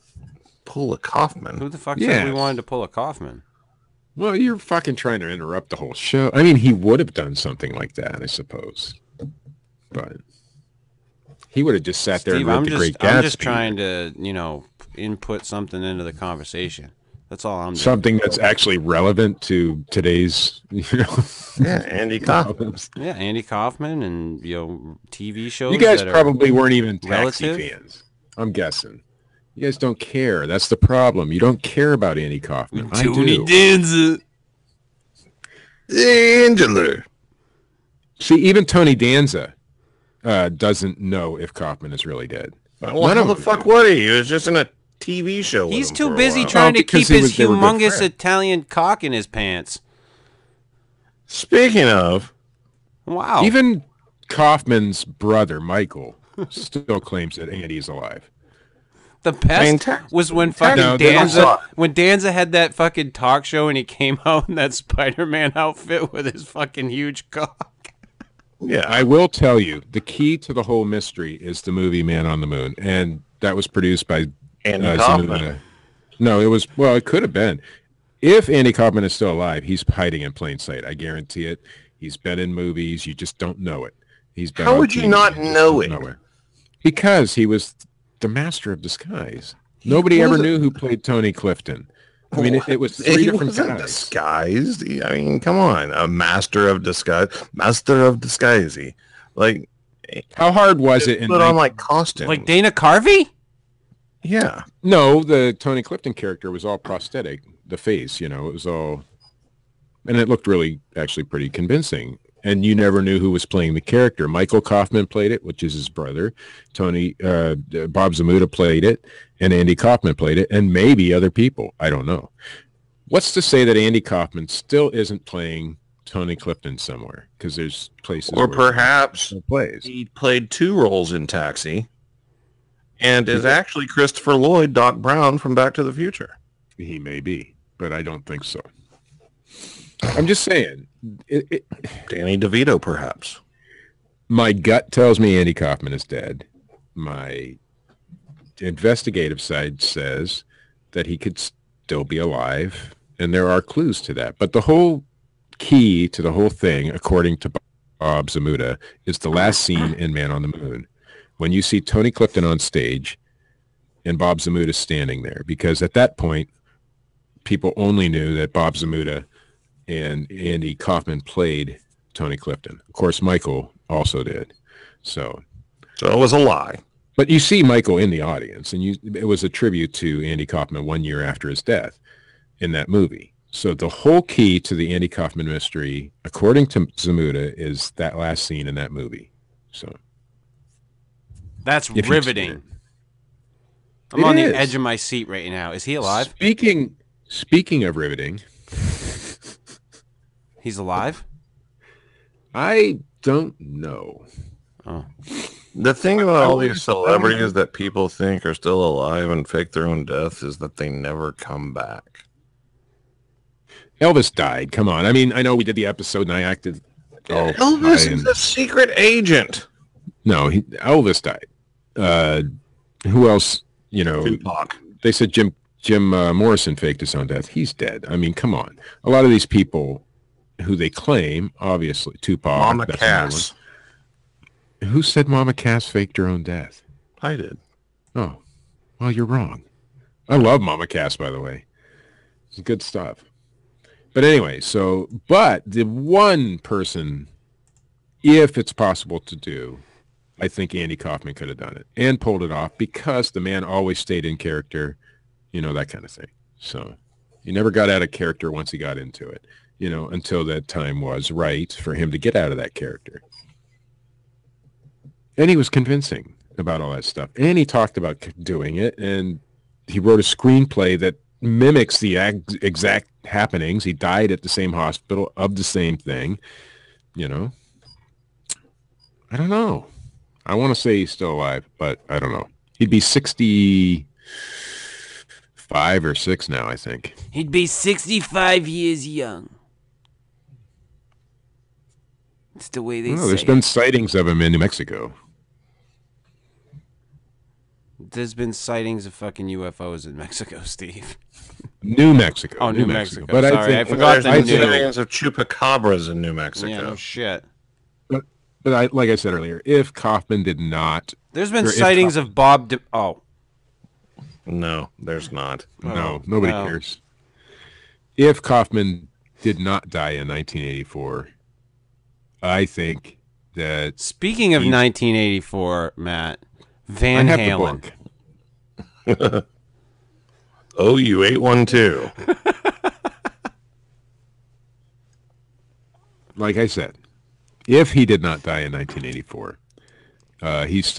[SPEAKER 5] Pull a Kaufman?
[SPEAKER 2] Who the fuck said we wanted to pull a Kaufman?
[SPEAKER 4] Well, you're fucking trying to interrupt the whole show. I mean, he would have done something like that, I suppose. But he would have just sat there and read The Great Gatsby.
[SPEAKER 2] I'm just trying to, input something into the conversation. That's all I'm doing.
[SPEAKER 4] Something that's actually relevant to today's,
[SPEAKER 5] Andy Kaufman.
[SPEAKER 2] Yeah, Andy Kaufman and, TV shows.
[SPEAKER 4] You guys probably weren't even Taxi
[SPEAKER 2] relative
[SPEAKER 4] fans. I'm guessing. You guys don't care. That's the problem. You don't care about Andy Kaufman. I do.
[SPEAKER 2] Tony Danza.
[SPEAKER 5] Angela.
[SPEAKER 4] See, even Tony Danza doesn't know if Kaufman is really dead.
[SPEAKER 5] Well, how the fuck would he? He was just in a TV show.
[SPEAKER 2] He's too busy trying to keep his humongous Italian cock in his pants.
[SPEAKER 5] Speaking of,
[SPEAKER 2] wow.
[SPEAKER 4] Even Kaufman's brother Michael still claims that Andy's alive.
[SPEAKER 2] The best was when fucking Danza had that fucking talk show and he came out in that Spider-Man outfit with his fucking huge cock.
[SPEAKER 4] Yeah, I will tell you, the key to the whole mystery is the movie Man on the Moon, and that was produced by
[SPEAKER 5] Andy Kaufman.
[SPEAKER 4] No, it could have been. If Andy Kaufman is still alive, he's hiding in plain sight. I guarantee it. He's been in movies. You just don't know it. He's been.
[SPEAKER 5] How
[SPEAKER 4] on
[SPEAKER 5] would you
[SPEAKER 4] TV,
[SPEAKER 5] not
[SPEAKER 4] just
[SPEAKER 5] know
[SPEAKER 4] don't
[SPEAKER 5] it?
[SPEAKER 4] Because he was the master of disguise. Nobody ever knew who played Tony Clifton. I mean, it was three
[SPEAKER 5] He
[SPEAKER 4] different
[SPEAKER 5] wasn't
[SPEAKER 4] guys.
[SPEAKER 5] disguised. I mean, come on, a master of disguise, Like,
[SPEAKER 4] How hard was it?
[SPEAKER 5] put on like costumes.
[SPEAKER 2] Like Dana Carvey?
[SPEAKER 5] Yeah.
[SPEAKER 4] No, the Tony Clifton character was all prosthetic. The face, it was all, and it looked really, actually pretty convincing. And you never knew who was playing the character. Michael Kaufman played it, which is his brother. Bob Zamuda played it, and Andy Kaufman played it, and maybe other people. I don't know. What's to say that Andy Kaufman still isn't playing Tony Clifton somewhere? Because there's places
[SPEAKER 5] Or
[SPEAKER 4] where
[SPEAKER 5] perhaps
[SPEAKER 4] he plays.
[SPEAKER 5] he played 2 roles in Taxi, and is actually Christopher Lloyd, Doc Brown from Back to the Future.
[SPEAKER 4] He may be, but I don't think so. I'm just saying.
[SPEAKER 5] Danny DeVito, perhaps.
[SPEAKER 4] My gut tells me Andy Kaufman is dead. My investigative side says that he could still be alive, and there are clues to that. But the whole key to the whole thing, according to Bob Zamuda, is the last scene in Man on the Moon. When you see Tony Clifton on stage and Bob Zamuda standing there, because at that point, people only knew that Bob Zamuda and Andy Kaufman played Tony Clifton. Of course, Michael also did. So
[SPEAKER 5] it was a lie.
[SPEAKER 4] But you see Michael in the audience, and it was a tribute to Andy Kaufman 1 year after his death in that movie. So the whole key to the Andy Kaufman mystery, according to Zamuda, is that last scene in that movie. So
[SPEAKER 2] That's riveting. I'm on the edge of my seat right now. Is he alive?
[SPEAKER 4] Speaking of riveting,
[SPEAKER 2] he's alive?
[SPEAKER 4] I don't know.
[SPEAKER 2] Oh.
[SPEAKER 5] The thing about all these celebrities that people think are still alive and fake their own death is that they never come back.
[SPEAKER 4] Elvis died. Come on. I mean, I know we did the episode and I acted.
[SPEAKER 5] Elvis is a secret agent.
[SPEAKER 4] No, Elvis died. Who else?
[SPEAKER 5] Tupac.
[SPEAKER 4] They said Jim Morrison faked his own death. He's dead. I mean, come on. A lot of these people who they claim, obviously, Tupac.
[SPEAKER 5] Mama Cass.
[SPEAKER 4] Who said Mama Cass faked her own death?
[SPEAKER 5] I did.
[SPEAKER 4] Oh, well, you're wrong. I love Mama Cass, by the way. It's good stuff. But anyway, but the one person, if it's possible to do, I think Andy Kaufman could have done it and pulled it off because the man always stayed in character, that kind of thing. So he never got out of character once he got into it, until that time was right for him to get out of that character. And he was convincing about all that stuff. And he talked about doing it, and he wrote a screenplay that mimics the exact happenings. He died at the same hospital of the same thing, I don't know. I want to say he's still alive, but I don't know. He'd be 65 or 6 now, I think.
[SPEAKER 2] He'd be 65 years young. It's the way they say
[SPEAKER 4] there's been sightings of him in New Mexico.
[SPEAKER 2] There's been sightings of fucking UFOs in Mexico, Steve.
[SPEAKER 4] New Mexico.
[SPEAKER 2] Oh, New Mexico.
[SPEAKER 4] But
[SPEAKER 2] sorry, I forgot the
[SPEAKER 5] There's
[SPEAKER 2] new.
[SPEAKER 5] sightings of chupacabras in New Mexico.
[SPEAKER 2] Yeah, no shit.
[SPEAKER 4] But like I said earlier, if Kaufman did not...
[SPEAKER 2] There's been sightings of Bob...
[SPEAKER 5] No, there's not.
[SPEAKER 4] No, nobody cares. If Kaufman did not die in 1984, I think that...
[SPEAKER 2] Speaking of 1984, Matt, Van Halen.
[SPEAKER 5] Oh, you ate one too.
[SPEAKER 4] Like I said, if he did not die in 1984, he's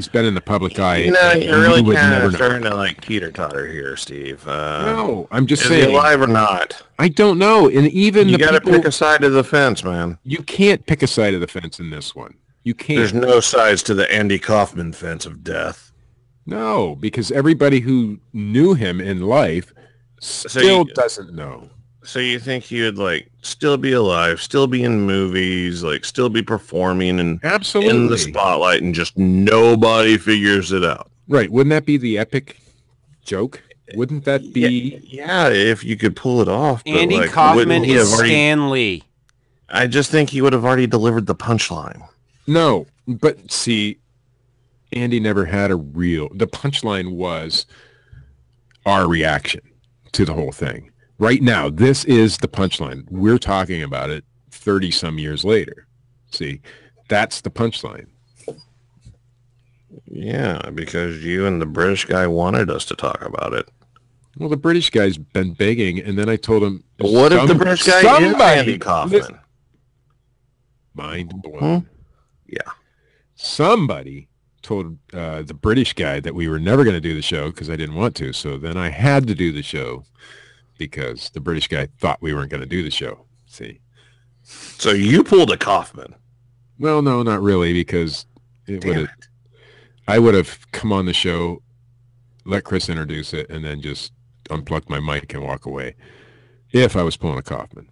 [SPEAKER 4] been in the public eye.
[SPEAKER 5] You're really kind of starting to like teeter-totter here, Steve.
[SPEAKER 4] No, I'm just
[SPEAKER 5] saying. Is he alive or not?
[SPEAKER 4] I don't know. And even
[SPEAKER 5] you got to pick a side of the fence, man.
[SPEAKER 4] You can't pick a side of the fence in this one. You can't.
[SPEAKER 5] There's no sides to the Andy Kaufman fence of death.
[SPEAKER 4] No, because everybody who knew him in life still doesn't know.
[SPEAKER 5] So you think he would like still be alive, still be in movies, like still be performing and
[SPEAKER 4] absolutely
[SPEAKER 5] in the spotlight, and just nobody figures it out?
[SPEAKER 4] Right? Wouldn't that be the epic joke? Wouldn't that be?
[SPEAKER 5] Yeah, if you could pull it off.
[SPEAKER 2] Andy Kaufman is Stan Lee.
[SPEAKER 5] I just think he would have already delivered the punchline.
[SPEAKER 4] No, but see, Andy never had a real... The punchline was our reaction to the whole thing. Right now, this is the punchline. We're talking about it 30-some years later. See, that's the punchline.
[SPEAKER 5] Yeah, because you and the British guy wanted us to talk about it.
[SPEAKER 4] Well, the British guy's been begging, and then I told him...
[SPEAKER 5] What if the British guy is Andy Kaufman?
[SPEAKER 4] Mind blown.
[SPEAKER 5] Yeah.
[SPEAKER 4] Somebody told the British guy that we were never going to do the show because I didn't want to. So then I had to do the show because the British guy thought we weren't going to do the show. See?
[SPEAKER 5] So you pulled a Kaufman.
[SPEAKER 4] Well, no, not really, because I would have come on the show, let Chris introduce it, and then just unplug my mic and walk away if I was pulling a Kaufman.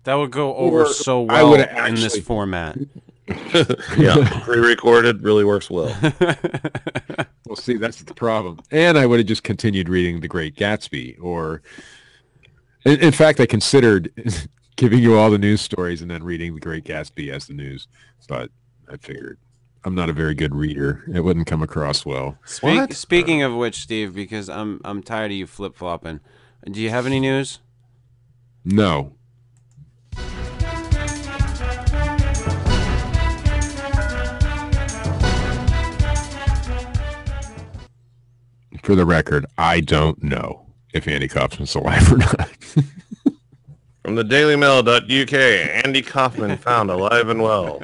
[SPEAKER 2] That would go over so well in this format.
[SPEAKER 5] Yeah, pre-recorded really works well.
[SPEAKER 4] Well, see, that's the problem. And I would have just continued reading The Great Gatsby, or in fact, I considered giving you all the news stories and then reading The Great Gatsby as the news, but I figured I'm not a very good reader. It wouldn't come across well.
[SPEAKER 2] Speaking of which, Steve, because I'm tired of you flip-flopping, do you have any news?
[SPEAKER 4] No. For the record, I don't know if Andy Kaufman's alive or not.
[SPEAKER 5] From the dailymail.uk, Andy Kaufman found alive and well.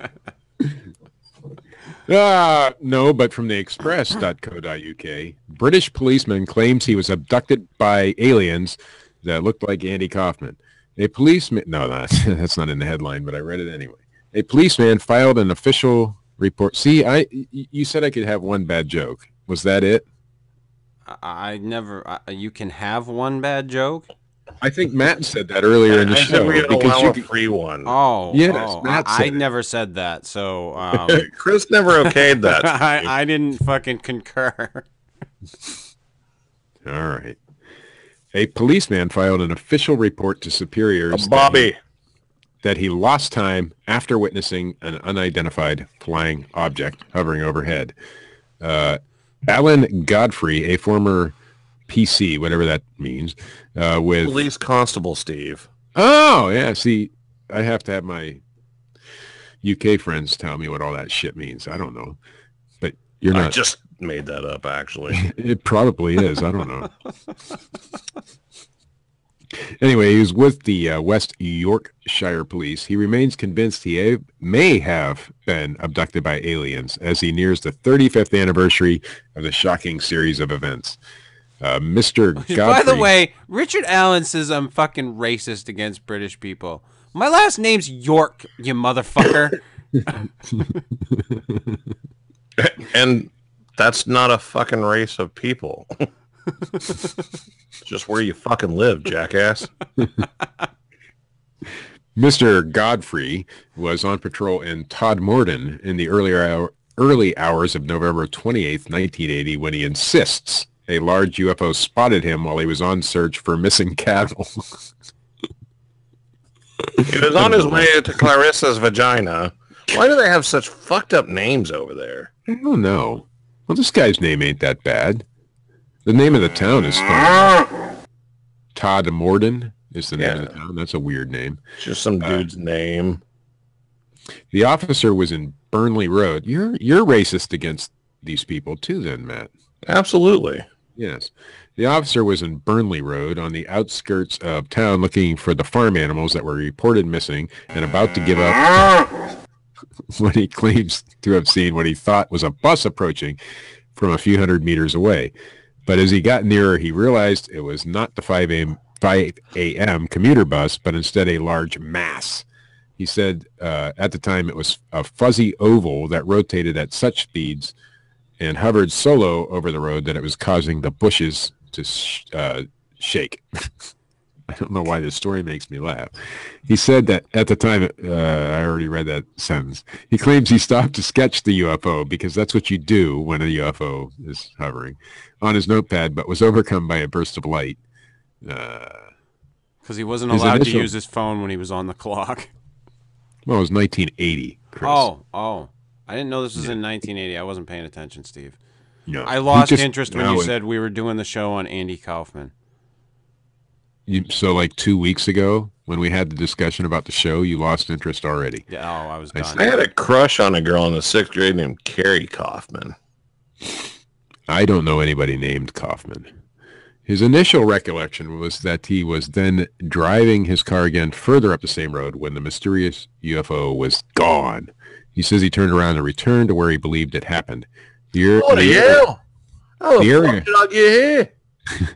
[SPEAKER 4] No, but from the express.co.uk, British policeman claims he was abducted by aliens that looked like Andy Kaufman. A policeman... No, that's not in the headline, but I read it anyway. A policeman filed an official report. See, you said I could have one bad joke. Was that it?
[SPEAKER 2] I never... you can have one bad joke?
[SPEAKER 4] I think Matt said that earlier in the show.
[SPEAKER 5] We allow a free one.
[SPEAKER 2] Oh,
[SPEAKER 4] yes,
[SPEAKER 2] Matt said I never said that, so...
[SPEAKER 5] Chris never okayed that.
[SPEAKER 2] I didn't fucking concur.
[SPEAKER 4] All right. A policeman filed an official report to superiors that he lost time after witnessing an unidentified flying object hovering overhead. Alan Godfrey, a former PC, whatever that means, with...
[SPEAKER 5] Police constable, Steve.
[SPEAKER 4] Oh, yeah, see, I have to have my UK friends tell me what all that shit means. I don't know. But you're not...
[SPEAKER 5] I just made that up, actually.
[SPEAKER 4] It probably is. I don't know. Anyway, he was with the West Yorkshire police. He remains convinced he may have been abducted by aliens as he nears the 35th anniversary of the shocking series of events. Mr. Godfrey...
[SPEAKER 2] By the way, Richard Allen says I'm fucking racist against British people. My last name's York, you motherfucker.
[SPEAKER 5] And that's not a fucking race of people. Just where you fucking live, jackass.
[SPEAKER 4] Mr. Godfrey was on patrol in Todmorden in the early hours of November 28th, 1980, when he insists a large UFO spotted him while he was on search for missing cattle.
[SPEAKER 5] He was on his way to Clarissa's vagina. Why do they have such fucked up names over there?
[SPEAKER 4] I don't know. Well, this guy's name ain't that bad. The name of the town is funny. Todmorden is the name of the town. That's a weird name.
[SPEAKER 5] Just some dude's name.
[SPEAKER 4] The officer was in Burnley Road. You're racist against these people too then, Matt.
[SPEAKER 5] Absolutely.
[SPEAKER 4] Yes. The officer was in Burnley Road on the outskirts of town looking for the farm animals that were reported missing and about to give up when he claims to have seen what he thought was a bus approaching from a few hundred meters away. But as he got nearer, he realized it was not the 5 a.m. commuter bus, but instead a large mass. He said at the time it was a fuzzy oval that rotated at such speeds and hovered solo over the road that it was causing the bushes to shake. I don't know why this story makes me laugh. He said that at the time, I already read that sentence. He claims he stopped to sketch the UFO because that's what you do when a UFO is hovering on his notepad, but was overcome by a burst of light.
[SPEAKER 2] Because he wasn't allowed to use his phone when he was on the clock.
[SPEAKER 4] Well, it was 1980, Chris.
[SPEAKER 2] Oh. I didn't know this was in 1980. I wasn't paying attention, Steve.
[SPEAKER 4] No.
[SPEAKER 2] I lost interest when you said we were doing the show on Andy Kaufman.
[SPEAKER 4] So like 2 weeks ago, when we had the discussion about the show, you lost interest already.
[SPEAKER 2] Yeah, I was done.
[SPEAKER 5] I had a crush on a girl in the 6th grade named Carrie Kaufman.
[SPEAKER 4] I don't know anybody named Kaufman. His initial recollection was that he was then driving his car again further up the same road when the mysterious UFO was gone. He says he turned around and returned to where he believed it happened.
[SPEAKER 5] What the hell? How the fuck did I get here?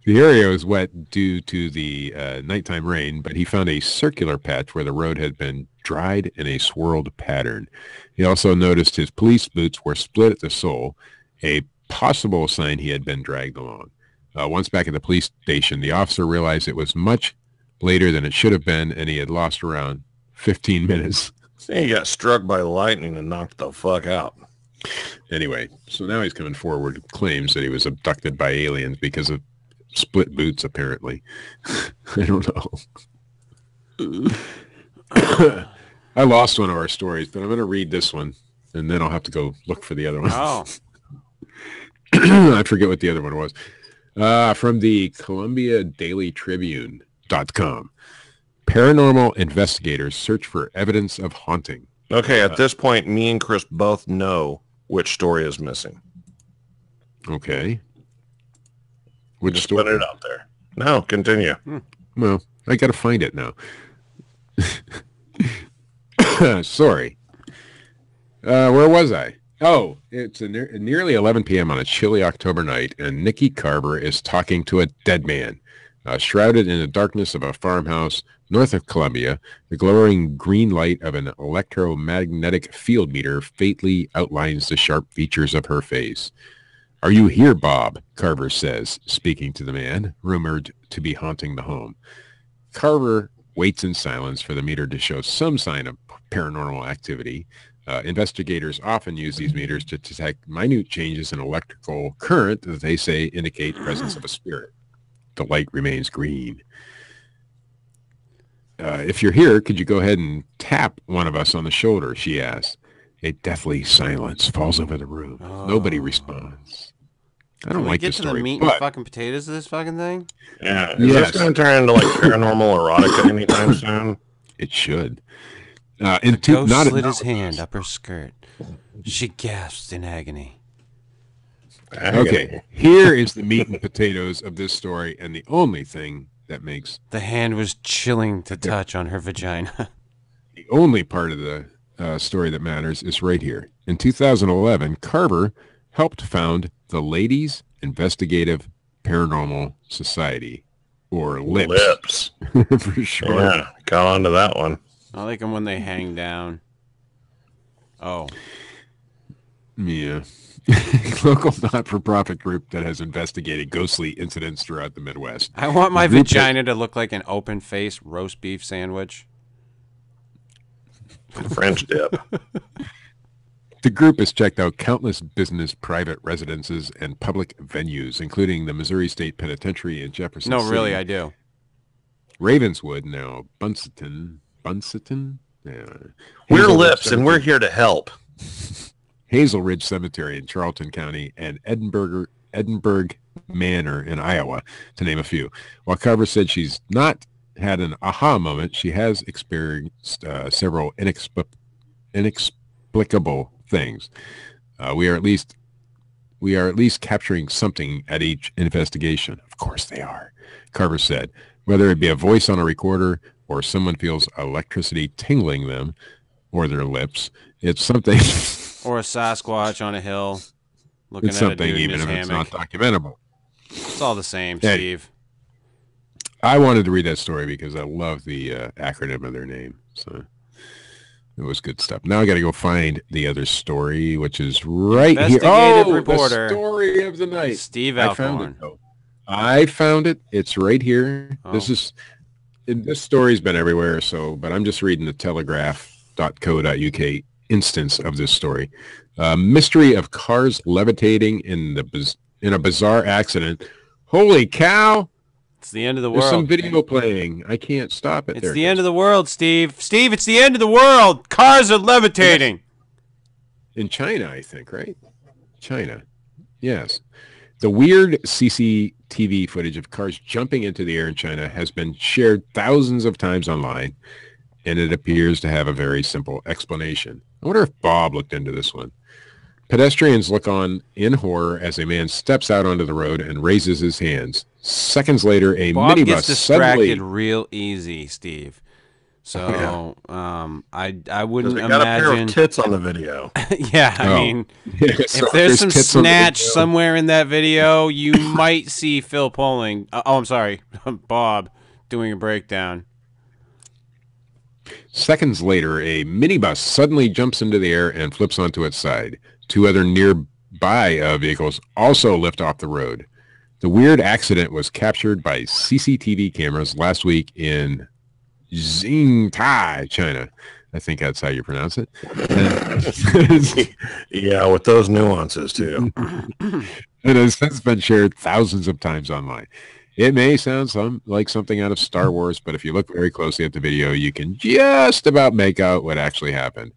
[SPEAKER 4] The area was wet due to the nighttime rain, but he found a circular patch where the road had been dried in a swirled pattern. He also noticed his police boots were split at the sole, a possible sign he had been dragged along. Once back at the police station, the officer realized it was much later than it should have been, and he had lost around 15 minutes.
[SPEAKER 5] He got struck by lightning and knocked the fuck out.
[SPEAKER 4] Anyway, so now he's coming forward with claims that he was abducted by aliens because of split boots, apparently. I don't know. I lost one of our stories, but I'm going to read this one, and then I'll have to go look for the other one.
[SPEAKER 2] Oh.
[SPEAKER 4] I forget what the other one was. From the Columbia Daily Tribune.com. Paranormal investigators search for evidence of haunting.
[SPEAKER 5] Okay, at this point, me and Chris both know which story is missing.
[SPEAKER 4] Okay. Which
[SPEAKER 5] Just
[SPEAKER 4] story?
[SPEAKER 5] put it out there. No, continue.
[SPEAKER 4] Well, I got to find it now. Sorry. Where was I? Oh, it's nearly 11 p.m. on a chilly October night, and Nikki Carver is talking to a dead man. Shrouded in the darkness of a farmhouse north of Columbia, the glowing green light of an electromagnetic field meter faintly outlines the sharp features of her face. "Are you here, Bob?" Carver says, speaking to the man, rumored to be haunting the home. Carver waits in silence for the meter to show some sign of paranormal activity. Investigators often use these meters to detect minute changes in electrical current that they say indicate presence of a spirit. The light remains green. "If you're here, could you go ahead and tap one of us on the shoulder?" she asks. A deathly silence falls over the room. Nobody responds. I don't like this story.
[SPEAKER 2] Get to the meat and fucking potatoes of this fucking thing?
[SPEAKER 5] Yeah. Is this going to turn into like paranormal erotica anytime soon?
[SPEAKER 4] It should.
[SPEAKER 2] The ghost slid his hand up her skirt. She gasped in agony.
[SPEAKER 4] Okay, here is the meat and potatoes of this story, and the only thing that makes...
[SPEAKER 2] The hand was chilling to touch on her vagina.
[SPEAKER 4] The only part of the story that matters is right here. In 2011, Carver helped found the Ladies Investigative Paranormal Society, or LIPS. For sure.
[SPEAKER 5] Yeah, got onto that one.
[SPEAKER 2] I like them when they hang down. Oh.
[SPEAKER 4] Yeah. Local not-for-profit group that has investigated ghostly incidents throughout the Midwest.
[SPEAKER 2] I want my vagina to look like an open-faced roast beef sandwich.
[SPEAKER 5] French dip.
[SPEAKER 4] The group has checked out countless business, private residences, and public venues, including the Missouri State Penitentiary in Jefferson City.
[SPEAKER 2] No, really, I do.
[SPEAKER 4] Ravenswood, now Bunceton? Yeah.
[SPEAKER 5] We're LIPS, and we're here to help.
[SPEAKER 4] Hazel Ridge Cemetery in Charlton County, and Edinburgh Manor in Iowa, to name a few. While Carver said she's not had an aha moment, she has experienced several inexplicable things. We are at least capturing something at each investigation. Of course they are, Carver said. Whether it be a voice on a recorder or someone feels electricity tingling them or their lips, it's something.
[SPEAKER 2] Or a Sasquatch on a hill looking
[SPEAKER 4] it's
[SPEAKER 2] at a
[SPEAKER 4] something,
[SPEAKER 2] dude in
[SPEAKER 4] even
[SPEAKER 2] his
[SPEAKER 4] if it's
[SPEAKER 2] hammock.
[SPEAKER 4] not documentable.
[SPEAKER 2] It's all the same,
[SPEAKER 4] Hey,
[SPEAKER 2] Steve.
[SPEAKER 4] I wanted to read that story because I love the acronym of their name. So it was good stuff. Now I got to go find the other story, which is right here.
[SPEAKER 2] Investigative reporter.
[SPEAKER 4] The story of the night.
[SPEAKER 2] Steve
[SPEAKER 4] I found
[SPEAKER 2] Alcorn.
[SPEAKER 4] it, though. I found it. It's right here.
[SPEAKER 2] Oh.
[SPEAKER 4] This story's been everywhere, but I'm just reading the telegraph.co.uk instance of this story. Mystery of cars levitating in a bizarre accident. Holy cow!
[SPEAKER 2] It's the end of the
[SPEAKER 4] There's some
[SPEAKER 2] world.
[SPEAKER 4] video playing. I can't stop it.
[SPEAKER 2] It's the end of the world, Steve. Steve, it's the end of the world. Cars are levitating.
[SPEAKER 4] In China, I think, right? China. Yes. The weird CCTV footage of cars jumping into the air in China has been shared thousands of times online, and it appears to have a very simple explanation. I wonder if Bob looked into this one. Pedestrians look on in horror as a man steps out onto the road and raises his hands. Seconds later, a
[SPEAKER 2] Bob
[SPEAKER 4] minibus
[SPEAKER 2] gets distracted
[SPEAKER 4] suddenly...
[SPEAKER 2] real easy, Steve. So, I wouldn't
[SPEAKER 5] They got a pair
[SPEAKER 2] imagine.
[SPEAKER 5] of tits on the video.
[SPEAKER 2] Yeah, I mean, if there's some
[SPEAKER 4] tits on the
[SPEAKER 2] snatch
[SPEAKER 4] video.
[SPEAKER 2] somewhere in that video, you might see Phil Poling. I'm sorry, Bob doing a breakdown.
[SPEAKER 4] Seconds later, a minibus suddenly jumps into the air and flips onto its side. Two other nearby vehicles also lift off the road. The weird accident was captured by CCTV cameras last week in Xingtai, China. I think that's how you pronounce it.
[SPEAKER 5] Yeah, with those nuances too.
[SPEAKER 4] It has since been shared thousands of times online. It may sound like something out of Star Wars, but if you look very closely at the video, you can just about make out what actually happened.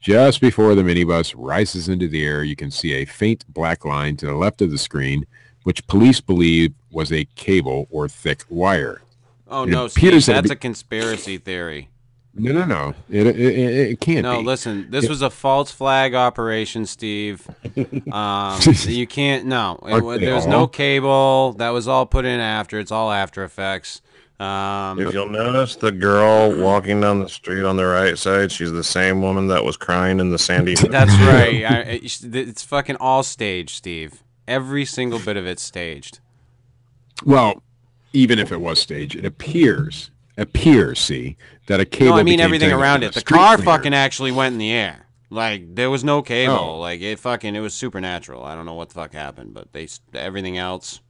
[SPEAKER 4] Just before the minibus rises into the air, you can see a faint black line to the left of the screen, which police believe was a cable or thick wire.
[SPEAKER 2] Oh,
[SPEAKER 4] It
[SPEAKER 2] no,
[SPEAKER 4] appears
[SPEAKER 2] Steve,
[SPEAKER 4] that
[SPEAKER 2] that's a conspiracy theory.
[SPEAKER 4] No. It can't be.
[SPEAKER 2] No, listen, this was a false flag operation, Steve. You can't, no. There's no cable. That was all put in after. It's all After Effects.
[SPEAKER 5] If you'll notice, the girl walking down the street on the right side, she's the same woman that was crying in the sandy.
[SPEAKER 2] That's right. It's fucking all staged, Steve. Every single bit of it's staged.
[SPEAKER 4] Well, even if it was staged, it appears, see, that a cable.
[SPEAKER 2] No, I mean
[SPEAKER 4] became
[SPEAKER 2] everything
[SPEAKER 4] tangled
[SPEAKER 2] around
[SPEAKER 4] in
[SPEAKER 2] it.
[SPEAKER 4] a
[SPEAKER 2] The
[SPEAKER 4] street
[SPEAKER 2] car
[SPEAKER 4] cleaner.
[SPEAKER 2] fucking actually went in the air. Like, there was no cable.
[SPEAKER 4] Oh.
[SPEAKER 2] Like, it was supernatural. I don't know what the fuck happened, but everything else,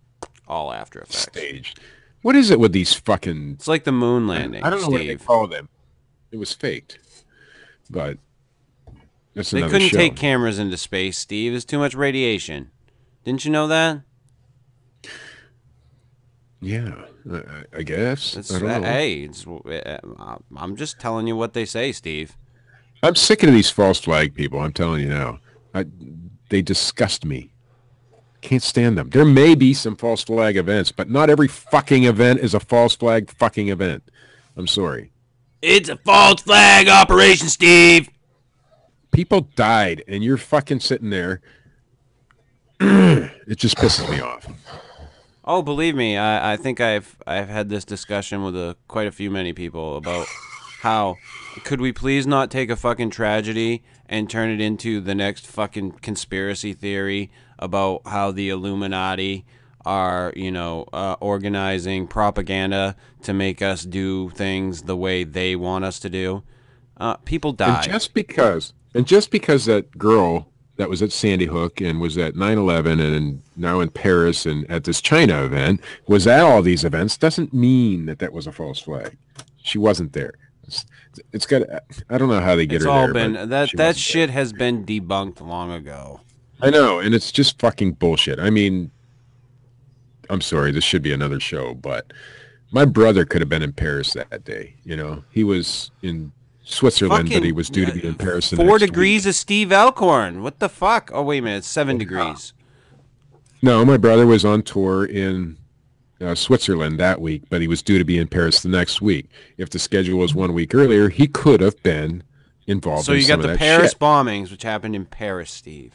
[SPEAKER 2] all After Effects.
[SPEAKER 4] Staged. What is it with these fucking...
[SPEAKER 2] It's like the moon landing,
[SPEAKER 4] I don't know
[SPEAKER 2] Steve.
[SPEAKER 4] what they call them. It was faked. But that's
[SPEAKER 2] They
[SPEAKER 4] another
[SPEAKER 2] couldn't
[SPEAKER 4] show.
[SPEAKER 2] take cameras into space, Steve. There's too much radiation. Didn't you know that?
[SPEAKER 4] Yeah, I guess. I don't know.
[SPEAKER 2] Hey, I'm just telling you what they say, Steve.
[SPEAKER 4] I'm sick of these false flag people. I'm telling you now. They disgust me. Can't stand them. There may be some false flag events, but not every fucking event is a false flag fucking event. I'm sorry.
[SPEAKER 2] It's a false flag operation, Steve.
[SPEAKER 4] People died, and you're fucking sitting there. It just pisses me off.
[SPEAKER 2] Oh, believe me, I think I've had this discussion with quite a few many people about how could we please not take a fucking tragedy and turn it into the next fucking conspiracy theory about how the Illuminati are, organizing propaganda to make us do things the way they want us to do. People die.
[SPEAKER 4] And just because that girl that was at Sandy Hook and was at 9/11 and now in Paris and at this China event was at all these events doesn't mean that was a false flag. She wasn't there. It's got. I don't know how they get
[SPEAKER 2] It's
[SPEAKER 4] her
[SPEAKER 2] all
[SPEAKER 4] there.
[SPEAKER 2] been that shit has been debunked long ago.
[SPEAKER 4] I know, and it's just fucking bullshit. I mean, I'm sorry, this should be another show, but my brother could have been in Paris that day. He was in Switzerland, but he was due to be in Paris.
[SPEAKER 2] 4 degrees of Steve Alcorn. What the fuck? Oh, wait a minute. It's 7 degrees.
[SPEAKER 4] No, my brother was on tour in Switzerland that week, but he was due to be in Paris the next week. If the schedule was 1 week earlier, he could have been involved
[SPEAKER 2] So
[SPEAKER 4] in
[SPEAKER 2] you
[SPEAKER 4] some
[SPEAKER 2] got
[SPEAKER 4] of
[SPEAKER 2] the
[SPEAKER 4] that
[SPEAKER 2] Paris
[SPEAKER 4] shit.
[SPEAKER 2] bombings, which happened in Paris, Steve.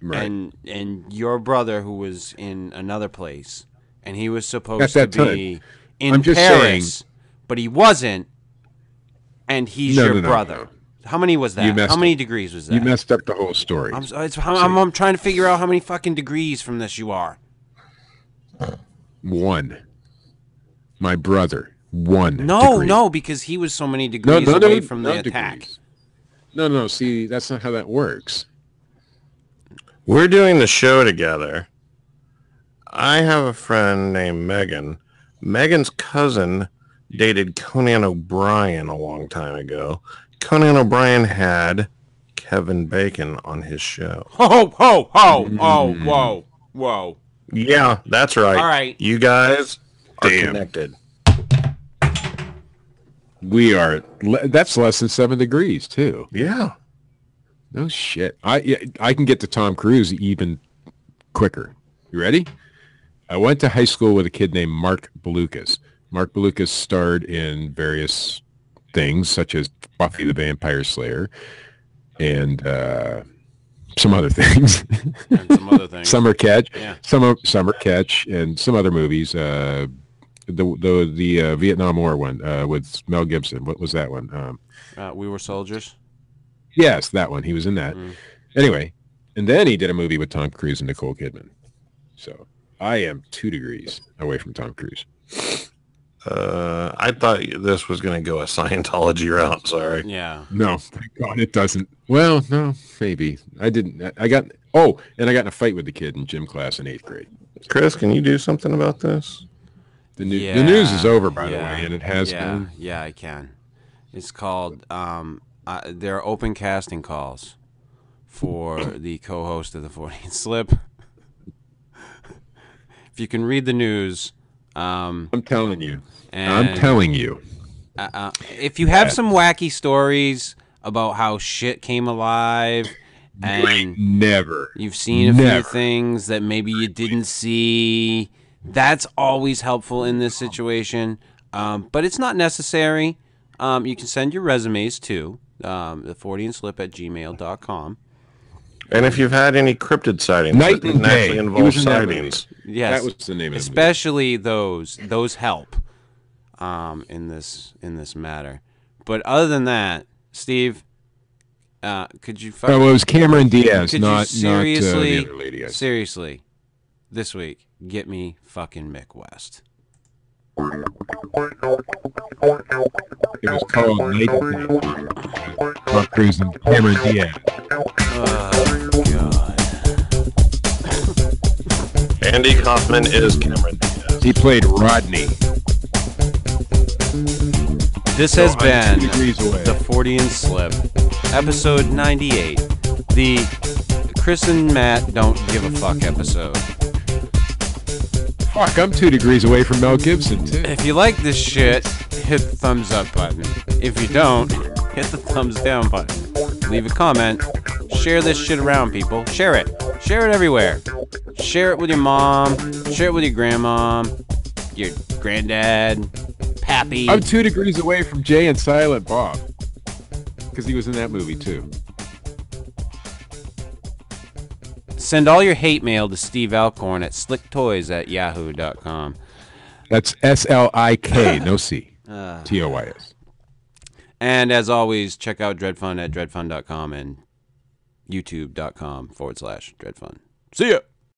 [SPEAKER 4] Right.
[SPEAKER 2] And your brother, who was in another place, and he was supposed
[SPEAKER 4] At that
[SPEAKER 2] to be
[SPEAKER 4] time.
[SPEAKER 2] in
[SPEAKER 4] I'm just
[SPEAKER 2] Paris, but he wasn't, and he's your brother.
[SPEAKER 4] no.
[SPEAKER 2] How many was
[SPEAKER 4] You
[SPEAKER 2] that?
[SPEAKER 4] messed
[SPEAKER 2] How many
[SPEAKER 4] up.
[SPEAKER 2] degrees was that?
[SPEAKER 4] You messed up the whole story.
[SPEAKER 2] I'm trying to figure out how many fucking degrees from this you are.
[SPEAKER 4] 1. My brother. 1
[SPEAKER 2] No,
[SPEAKER 4] degree.
[SPEAKER 2] no, because he was so many degrees away from the attack.
[SPEAKER 4] degrees. No, see, that's not how that works.
[SPEAKER 5] We're doing the show together. I have a friend named Megan. Megan's cousin dated Conan O'Brien a long time ago. Conan O'Brien had Kevin Bacon on his show.
[SPEAKER 2] Ho, ho, ho, oh, whoa, whoa.
[SPEAKER 5] Yeah, that's right.
[SPEAKER 2] All right.
[SPEAKER 5] You guys, are
[SPEAKER 4] Damn.
[SPEAKER 5] connected.
[SPEAKER 4] That's less than 7 degrees too.
[SPEAKER 5] Yeah.
[SPEAKER 4] No shit. I can get to Tom Cruise even quicker. You ready? I went to high school with a kid named Mark Balukas. Mark Balukas starred in various things such as Buffy the Vampire Slayer and some other things.
[SPEAKER 2] And some other things.
[SPEAKER 4] Summer Catch.
[SPEAKER 2] Yeah.
[SPEAKER 4] Summer Catch and some other movies. The Vietnam War one with Mel Gibson. What was that one?
[SPEAKER 2] We Were Soldiers.
[SPEAKER 4] Yes, that one. He was in that. Anyway, and then he did a movie with Tom Cruise and Nicole Kidman. So I am 2 degrees away from Tom Cruise.
[SPEAKER 5] I thought this was going to go a Scientology route. Sorry.
[SPEAKER 2] Yeah.
[SPEAKER 4] No, thank God it doesn't. Well, no, maybe. I didn't. and I got in a fight with the kid in gym class in 8th grade.
[SPEAKER 5] Chris, can you do something about this?
[SPEAKER 4] The news is over, by the way, and it has been.
[SPEAKER 2] Yeah, I can. It's called, there are open casting calls for the co-host of the Fortean Slip. If you can read the news...
[SPEAKER 4] I'm telling you.
[SPEAKER 2] If you have some wacky stories about how shit came alive and you've seen a few things that maybe you didn't see, that's always helpful in this situation. But it's not necessary. You can send your resumes to the Fortean Slip at gmail.com.
[SPEAKER 5] And if you've had any cryptid sightings,
[SPEAKER 4] Night
[SPEAKER 5] that
[SPEAKER 4] and
[SPEAKER 5] didn't
[SPEAKER 4] Day.
[SPEAKER 5] actually
[SPEAKER 4] He
[SPEAKER 5] involve
[SPEAKER 4] was in that
[SPEAKER 5] sightings.
[SPEAKER 2] Yes,
[SPEAKER 4] that was the name of it.
[SPEAKER 2] especially those help in this matter. But other than that, Steve, could you?
[SPEAKER 4] It was Cameron Diaz,
[SPEAKER 2] could
[SPEAKER 4] not
[SPEAKER 2] you seriously,
[SPEAKER 4] the other lady.
[SPEAKER 2] Seriously, this week, get me fucking Mick West.
[SPEAKER 4] It was called Night and Day. Tom Cruise and Cameron Diaz.
[SPEAKER 2] Oh God.
[SPEAKER 5] Andy Kaufman is Cameron Diaz.
[SPEAKER 4] He played Rodney.
[SPEAKER 2] This has been
[SPEAKER 4] 2 degrees away.
[SPEAKER 2] the Fortean Slip, episode 98, the Chris and Matt don't give a fuck episode.
[SPEAKER 4] Fuck, I'm 2 degrees away from Mel Gibson, too.
[SPEAKER 2] If you like this shit, hit the thumbs up button. If you don't, hit the thumbs down button. Leave a comment. Share this shit around, people. Share it. Share it everywhere. Share it with your mom. Share it with your grandma, your granddad, pappy.
[SPEAKER 4] I'm 2 degrees away from Jay and Silent Bob. Because he was in that movie, too.
[SPEAKER 2] Send all your hate mail to Steve Alcorn at slicktoys@yahoo.com.
[SPEAKER 4] That's SLIK, no C. TOYS.
[SPEAKER 2] And as always, check out Dred Funn at dredfunn.com and youtube.com/Dred Funn. See ya!